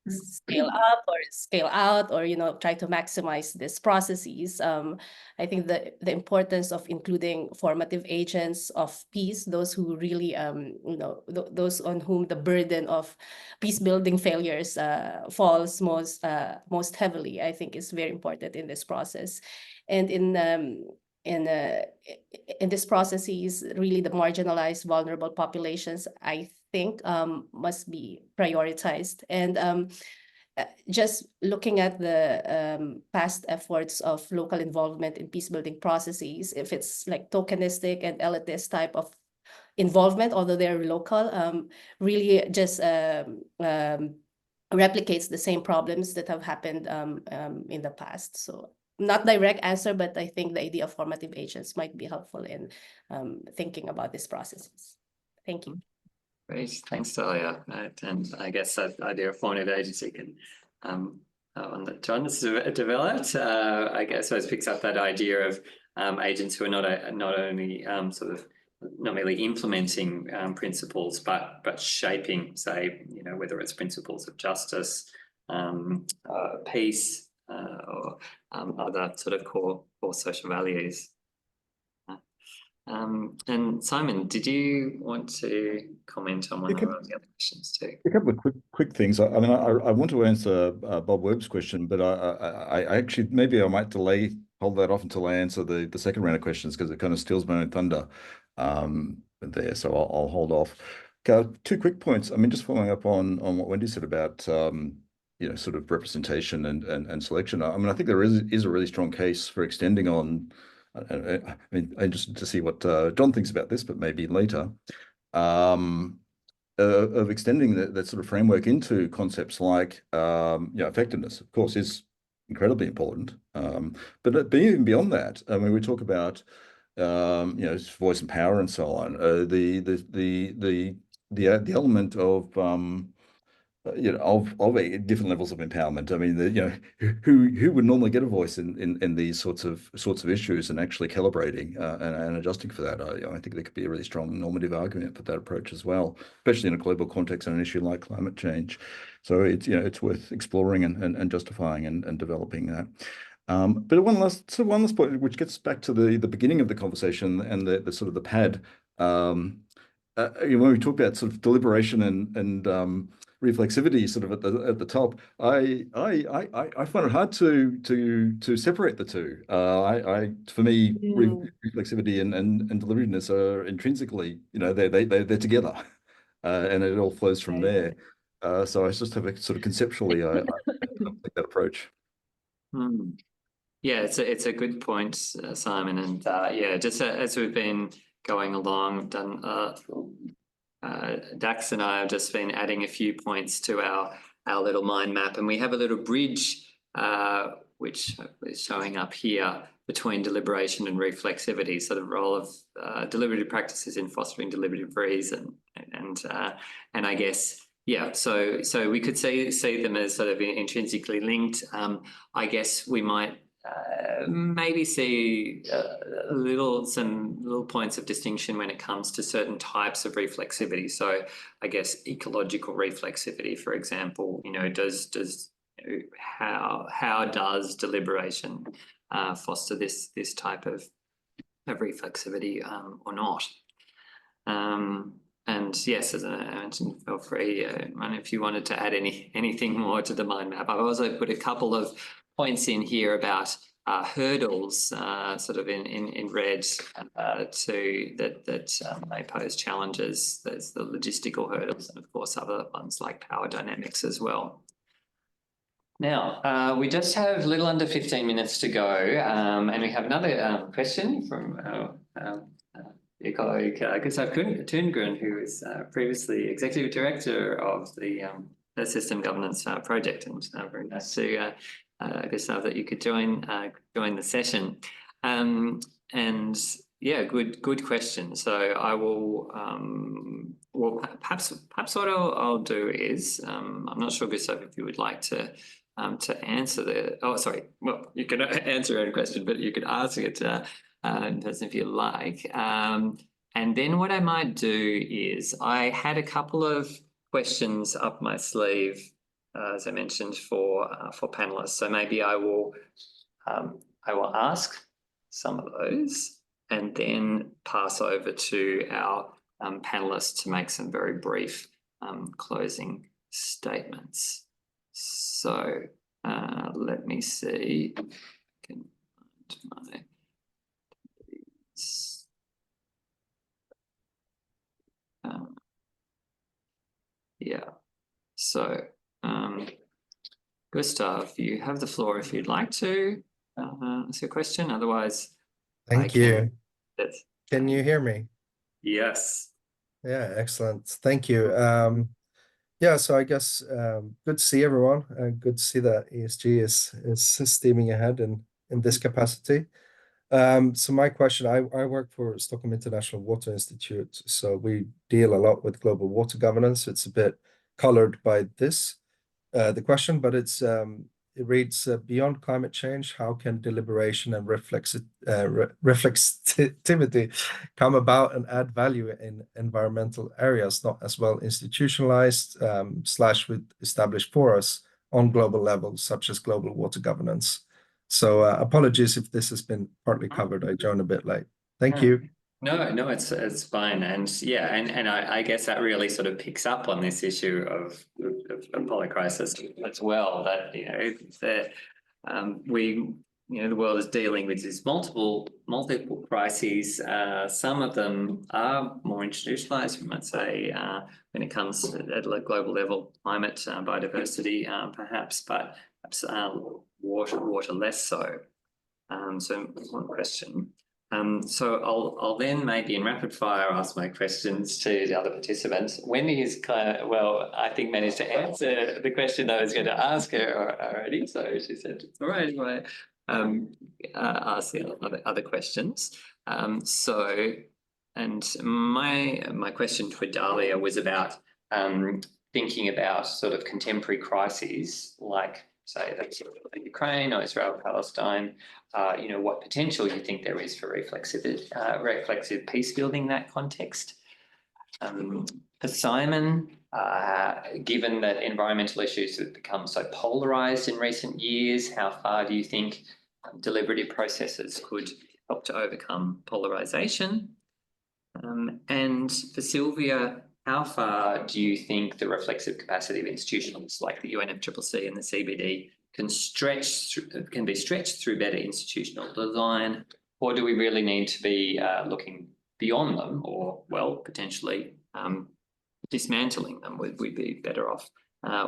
scale up or scale out, or try to maximize these processes, I think the importance of including formative agents of peace, those who really those on whom the burden of peace building failures falls most heavily, I think is very important in this process. And in this processes, really the marginalized, vulnerable populations, I think must be prioritized. And just looking at the past efforts of local involvement in peace building processes, if it's like tokenistic and elitist type of involvement, although they're local, really just replicates the same problems that have happened in the past. So not direct answer, but I think the idea of formative agents might be helpful in thinking about these processes. Thank you.
Great, thanks, Dahlia. And I guess that idea of formative agency can, one that John has developed, I guess, always picks up that idea of agents who are not only sort of not merely implementing principles, but shaping, say, whether it's principles of justice, peace, or other sort of core social values. And Simon, did you want to comment on one of the other questions too?
A couple of quick things. I mean, I want to answer Bob Webb's question, but I actually, maybe I might hold that off until I answer the second round of questions, because it kind of steals my own thunder there. So I'll hold off. Two quick points. I mean, just following up on what Wendy said about sort of representation and selection. I mean, I think there is a really strong case for extending on. I mean, I'm interested to see what John thinks about this, but maybe later, of extending that sort of framework into concepts like effectiveness, of course, is incredibly important. But even beyond that, I mean, we talk about voice and power and so on. The element of different levels of empowerment. I mean, who would normally get a voice in these sorts of issues, and actually calibrating and adjusting for that. I think there could be a really strong normative argument for that approach as well, especially in a global context on an issue like climate change. So it's worth exploring and justifying and developing that. But one last point, which gets back to the beginning of the conversation and the sort of the PAD when we talk about sort of deliberation and reflexivity, sort of at the top, I find it hard to separate the two. For me, reflexivity and deliberateness are intrinsically, they're together, and it all flows from there. So I just have a sort of conceptually, I take that approach.
Yeah, it's a good point, Simon. And yeah, just as we've been going along, done Dax and I have just been adding a few points to our little mind map, and we have a little bridge which is showing up here between deliberation and reflexivity. So the role of deliberative practices in fostering deliberative reason, and I guess. Yeah, so we could see them as sort of intrinsically linked. I guess we might maybe see some little points of distinction when it comes to certain types of reflexivity. So I guess ecological reflexivity, for example, how does deliberation foster this type of reflexivity or not? And yes, as I mentioned, feel free, if you wanted to add anything more to the mind map. I've also put a couple of points in here about hurdles, sort of in red, that may pose challenges. There's the logistical hurdles, and of course other ones like power dynamics as well. Now, we just have a little under 15 minutes to go, and we have another question from your colleague Gustav Thungren, who was previously Executive Director of the System Governance Project, and very nice to Gustav that you could join the session. And yeah, good question. So I will well, perhaps what I'll do is I'm not sure, Gustav, if you would like to answer the. Oh, sorry. Well, you can answer your own question, but you could ask it in person if you like. And then what I might do is I had a couple of questions up my sleeve, as I mentioned, for panelists. So maybe I will ask some of those and then pass over to our panelists to make some very brief closing statements. So let me see if I can find my. Yeah, so Gustav, you have the floor if you'd like to ask a question. Otherwise,
thank you. Can you hear me?
Yes.
Yeah, excellent. Thank you. Yeah, so I guess good to see everyone. Good to see that ESG is steaming ahead in this capacity. So my question, I work for Stockholm International Water Institute, so we deal a lot with global water governance. It's a bit colored by this, the question, but it reads, beyond climate change, how can deliberation and reflexivity come about and add value in environmental areas, not as well institutionalized / with established for us on global levels, such as global water governance? So apologies if this has been partly covered. I joined a bit late. Thank you.
No, it's fine. And yeah, and I guess that really sort of picks up on this issue of polycrisis as well, that, the world is dealing with these multiple crises. Some of them are more institutionalized, we might say, when it comes to at a global level, climate, biodiversity, perhaps, but perhaps water less so. So one question. So I'll then maybe in rapid fire ask my questions to the other participants. Wendy has I think managed to answer the question I was going to ask her already. So she said, it's all right, anyway. Ask the other questions. And my question to Adalia was about thinking about sort of contemporary crises, like say that's Ukraine or Israel, Palestine. What potential you think there is for reflexive peace building in that context. For Simon, given that environmental issues have become so polarized in recent years, how far do you think deliberative processes could help to overcome polarization? And for Sylvia, how far do you think the reflexive capacity of institutions like the UNFCCC and the CBD can be stretched through better institutional design, or do we really need to be looking beyond them, or, well, potentially dismantling them? Would we be better off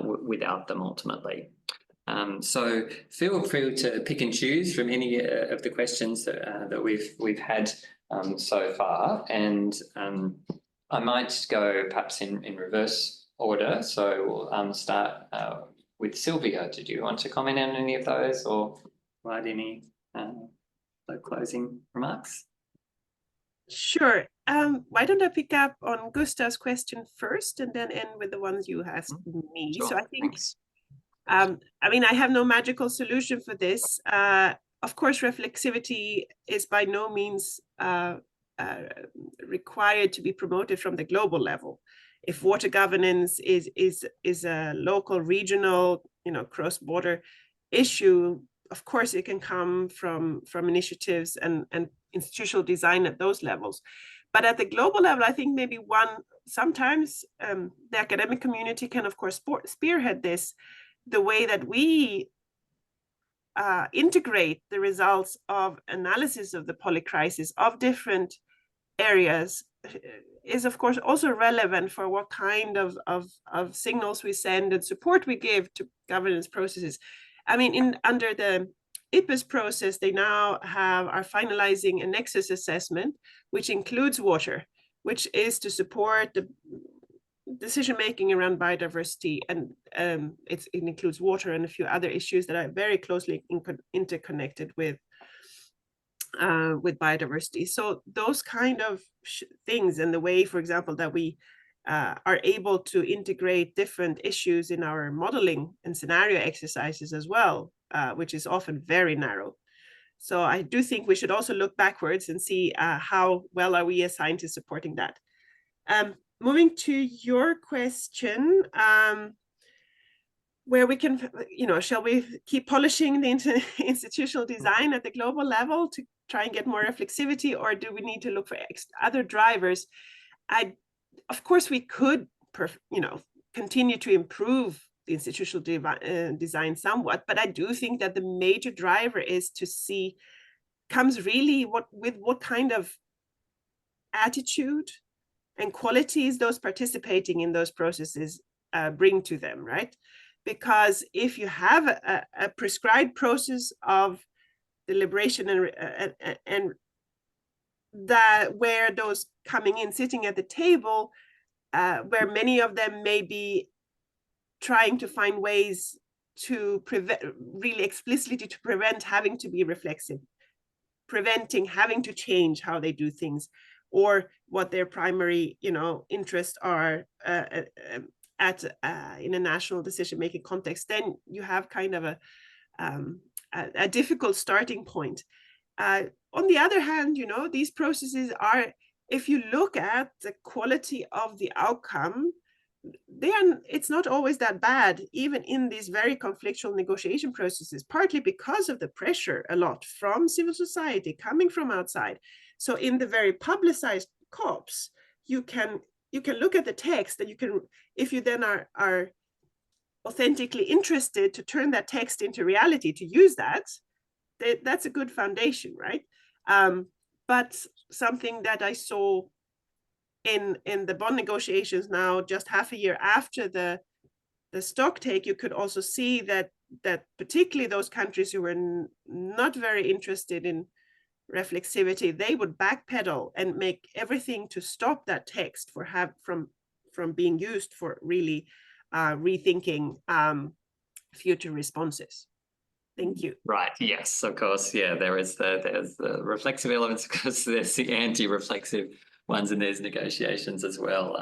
without them ultimately? So feel free to pick and choose from any of the questions that we've had so far, and I might go perhaps in reverse order. So we'll start with Sylvia. Did you want to comment on any of those or provide any closing remarks?
Sure. Why don't I pick up on Gustav's question first and then end with the ones you asked me?
Sure.
So I think,
Thanks.
I mean, I have no magical solution for this. Of course, reflexivity is by no means required to be promoted from the global level. If water governance is a local, regional, cross-border issue, of course it can come from initiatives and institutional design at those levels. But at the global level, I think maybe sometimes the academic community can, of course, spearhead this, the way that we integrate the results of analysis of the polycrisis of different areas is, of course, also relevant for what kind of signals we send and support we give to governance processes. I mean, under the IPAS process, they now are finalizing a nexus assessment, which includes water, which is to support the decision-making around biodiversity, and it includes water and a few other issues that are very closely interconnected with biodiversity. So those kind of things, and the way, for example, that we are able to integrate different issues in our modeling and scenario exercises as well, which is often very narrow. So I do think we should also look backwards and see how well are we as scientists supporting that. Moving to your question, where we can, shall we keep polishing the institutional design at the global level to try and get more reflexivity, or do we need to look for other drivers? Of course, we could, continue to improve the institutional design somewhat, but I do think that the major driver is to comes really with what kind of attitude and qualities those participating in those processes bring to them, right? Because if you have a prescribed process of deliberation and that where those coming in, sitting at the table, where many of them may be trying to find ways to really explicitly to prevent having to be reflexive, preventing having to change how they do things, or what their primary, interests are in a national decision-making context, then you have kind of a difficult starting point. On the other hand, these processes are, if you look at the quality of the outcome, it's not always that bad, even in these very conflictual negotiation processes, partly because of the pressure a lot from civil society coming from outside. So in the very publicized COPs, you can look at the text, and you can, if you then are authentically interested to turn that text into reality, to use that's a good foundation, right? But something that I saw in the bond negotiations now, just half a year after the stock take, you could also see that particularly those countries who were not very interested in reflexivity, they would backpedal and make everything to stop that text from being used for really rethinking future responses. Thank you. Right.
Yes, of course. Yeah, there's the reflexive elements, because there's the anti-reflexive ones in these negotiations as well.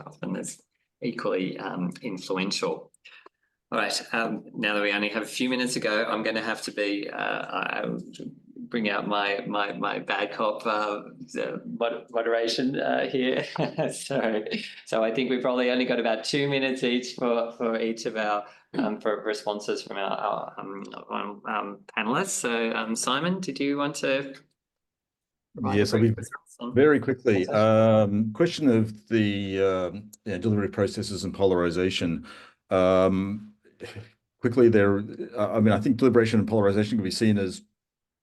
Often there's equally influential. All right. Now that we only have a few minutes to go, I'm going to have to bring out my bad cop moderation here. So I think we've probably only got about 2 minutes each for each of our for responses from our panelists. So Simon, did you want to?
Yeah, so Very quickly, question of the deliberative processes and polarization. Quickly, I mean, I think deliberation and polarization can be seen as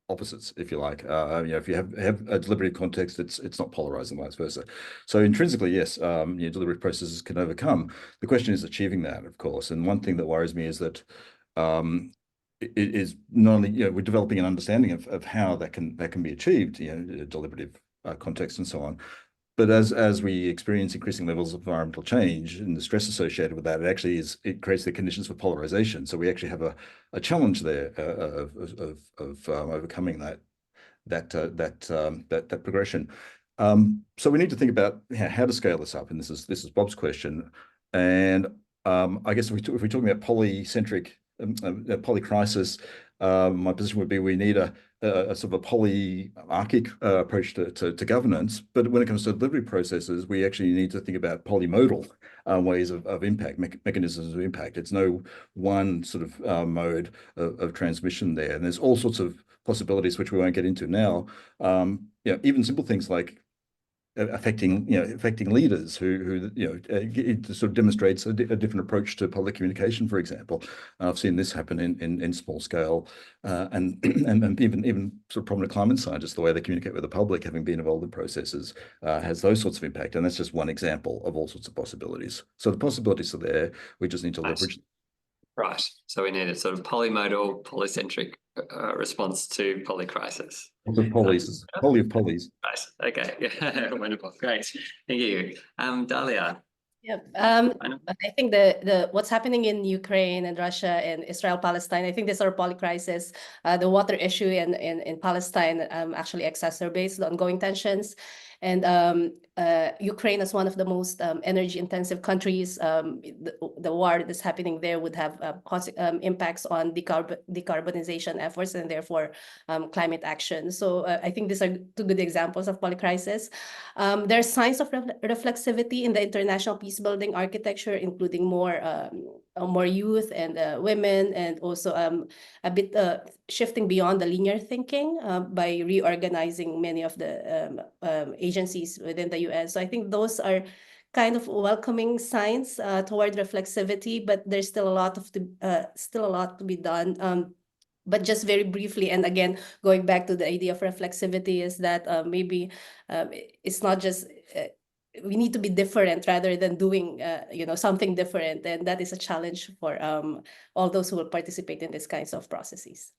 opposites, if you like. If you have a deliberative context, it's not polarized and vice versa. So intrinsically, yes, deliberative processes can overcome. The question is achieving that, of course. And one thing that worries me is that it is not only we're developing an understanding of how that can be achieved, deliberative context and so on. But as we experience increasing levels of environmental change and the stress associated with that, it creates the conditions for polarization. So we actually have a challenge there of overcoming that progression. So we need to think about how to scale this up, and this is Bob's question. And I guess if we're talking about polycentric polycrisis, my position would be we need a sort of a polyarchic approach to governance. But when it comes to delivery processes, we actually need to think about polymodal ways of impact, mechanisms of impact. It's no one sort of mode of transmission there. And there's all sorts of possibilities which we won't get into now. Even simple things like affecting leaders who it sort of demonstrates a different approach to public communication, for example. I've seen this happen in small scale, and even sort of prominent climate scientists, the way they communicate with the public, having been involved in processes, has those sorts of impact. And that's just one example of all sorts of possibilities. So the possibilities are there. We just need to leverage.
Right. So we need a sort of polymodal, polycentric response to polycrisis.
Poly of polys.
Right. Okay. Wonderful. Great. Thank you. Dalia.
Yep. I think the what's happening in Ukraine and Russia and Israel, Palestine, I think these are polycrisis. The water issue in Palestine actually exacerbates the ongoing tensions. And Ukraine is one of the most energy intensive countries. The war that is happening there would have impacts on decarbonization efforts and therefore climate action. So I think these are two good examples of polycrisis. There's signs of reflexivity in the international peace building architecture, including more youth and women, and also a bit shifting beyond the linear thinking by reorganizing many of the agencies within the UN. So I think those are kind of welcoming signs toward reflexivity, but there's still a lot to be done. But just very briefly, and again, going back to the idea of reflexivity, is that maybe it's not just we need to be different rather than doing something different, and that is a challenge for all those who will participate in these kinds of processes.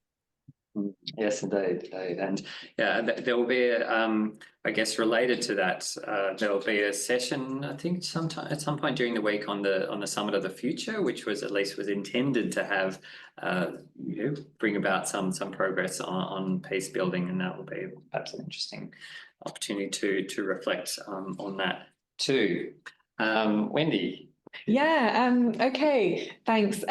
Yes, indeed. And yeah, there will be, I guess, related to that, there will be a session, I think, at some point during the week on the Summit of the Future, which was intended to have, bring about some progress on peace building, and that will be perhaps an interesting opportunity to reflect on that too. Wendy.
Yeah. Okay. Thanks.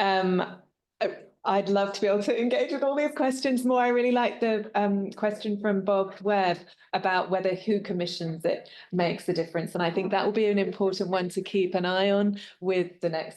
I'd love to be able to engage with all these questions more. I really like the question from Bob Webb about whether who commissions it makes a difference. And I think that will be an important one to keep an eye on with the next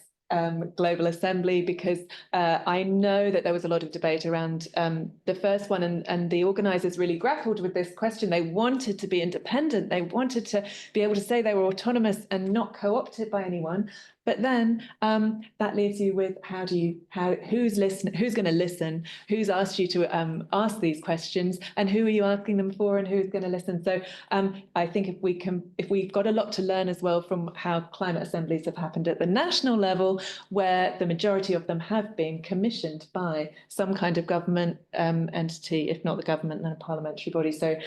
Global Assembly, because I know that there was a lot of debate around the first one, and the organisers really grappled with this question. They wanted to be independent. They wanted to be able to say they were autonomous and not co-opted by anyone. But then that leaves you with who's going to listen, who's asked you to ask these questions, and who are you asking them for, and who's going to listen. So I think if we've got a lot to learn as well from how climate assemblies have happened at the national level, where the majority of them have been commissioned by some kind of government entity, if not the government, then a parliamentary body. So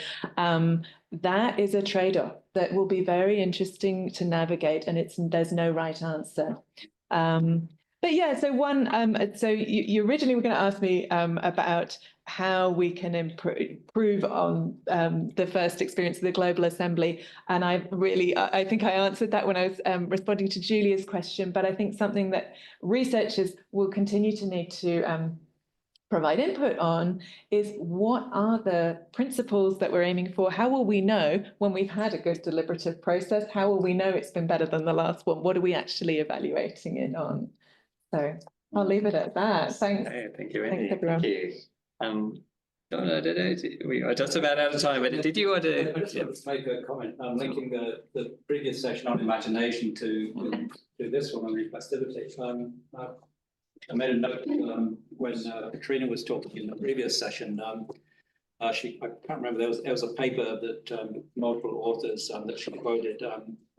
that is a trade-off that will be very interesting to navigate, and there's no right answer. But yeah, so so you originally were going to ask me about how we can improve on the first experience of the Global Assembly, and I think I answered that when I was responding to Julia's question. But I think something that researchers will continue to need to provide input on is, what are the principles that we're aiming for? How will we know when we've had a good deliberative process? How will we know it's been better than the last one? What are we actually evaluating it on? So I'll leave it at that. Thanks.
Hey, thank you, Wendy.
Thanks, everyone.
Thank you. No, we are just about out of time, but did you want to?
I just want to make a comment, linking the previous session on imagination to this one on reflexivity. I made a note when Katrina was talking in the previous session. I can't remember, there was a paper that multiple authors that she quoted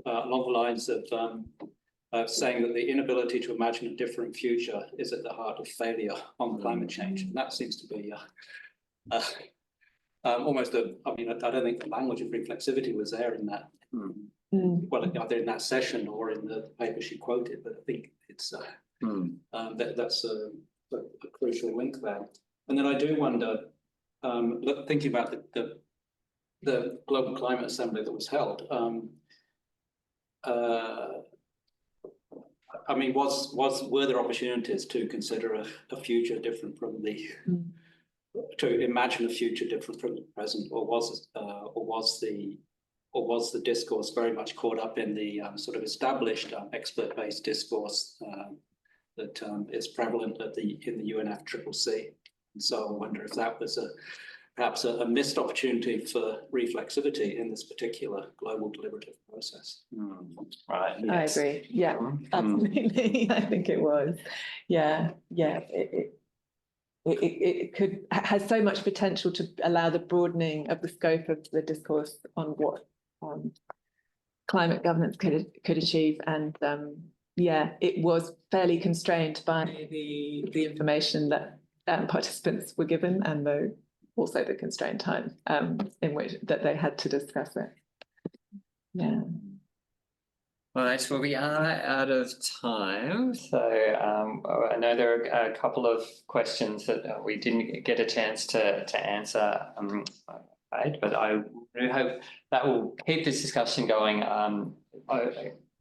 along the lines of saying that the inability to imagine a different future is at the heart of failure on climate change. And that seems to be almost I mean, I don't think the language of reflexivity was there in that, well, either in that session or in the paper she quoted, but I think it's that's a crucial link there. And then I do wonder, thinking about the Global Climate Assembly that was held, I mean, were there opportunities to consider a future different from the to imagine a future different from the present, or was the discourse very much caught up in the sort of established expert-based discourse that is prevalent in the UNFCCC? And so I wonder if that was perhaps a missed opportunity for reflexivity in this particular global deliberative process.
Right.
Yes. I agree. Yeah, absolutely. I think it was. Yeah. It has so much potential to allow the broadening of the scope of the discourse on what climate governance could achieve, and it was fairly constrained by the information that participants were given, and also the constrained time in which that they had to discuss it. Yeah.
All right, well, we are out of time. So I know there are a couple of questions that we didn't get a chance to answer, right? But I really hope that will keep this discussion going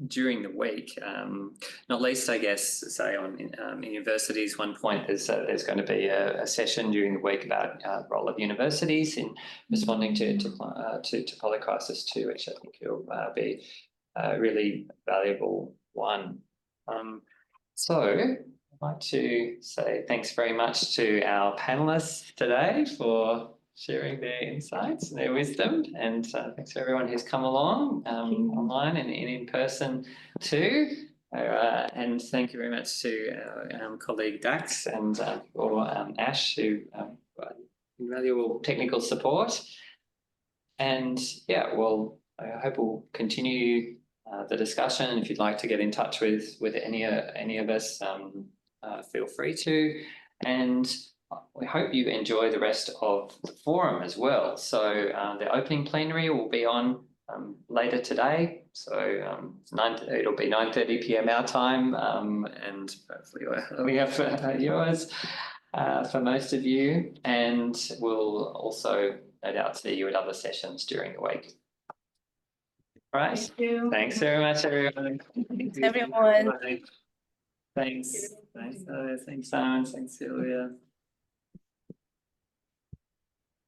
during the week. Not least, I guess, say on universities, one point there's going to be a session during the week about the role of universities in responding to polycrisis too, which I think will be a really valuable one. So I'd like to say thanks very much to our panelists today for sharing their insights and their wisdom, and thanks to everyone who's come along online and in person too. And thank you very much to our colleague Dax and or Ash, who invaluable technical support. And yeah, well, I hope we'll continue the discussion. If you'd like to get in touch with any of us, feel free to. And we hope you enjoy the rest of the forum as well. So the opening plenary will be on later today. So it'll be 9:30 p.m. our time, and hopefully we have yours for most of you. And we'll also no doubt see you at other sessions during the week. All right.
Thank you.
Thanks very much, everyone.
Thanks, everyone.
Thanks. Thanks, Simon. Thanks, Sylvia.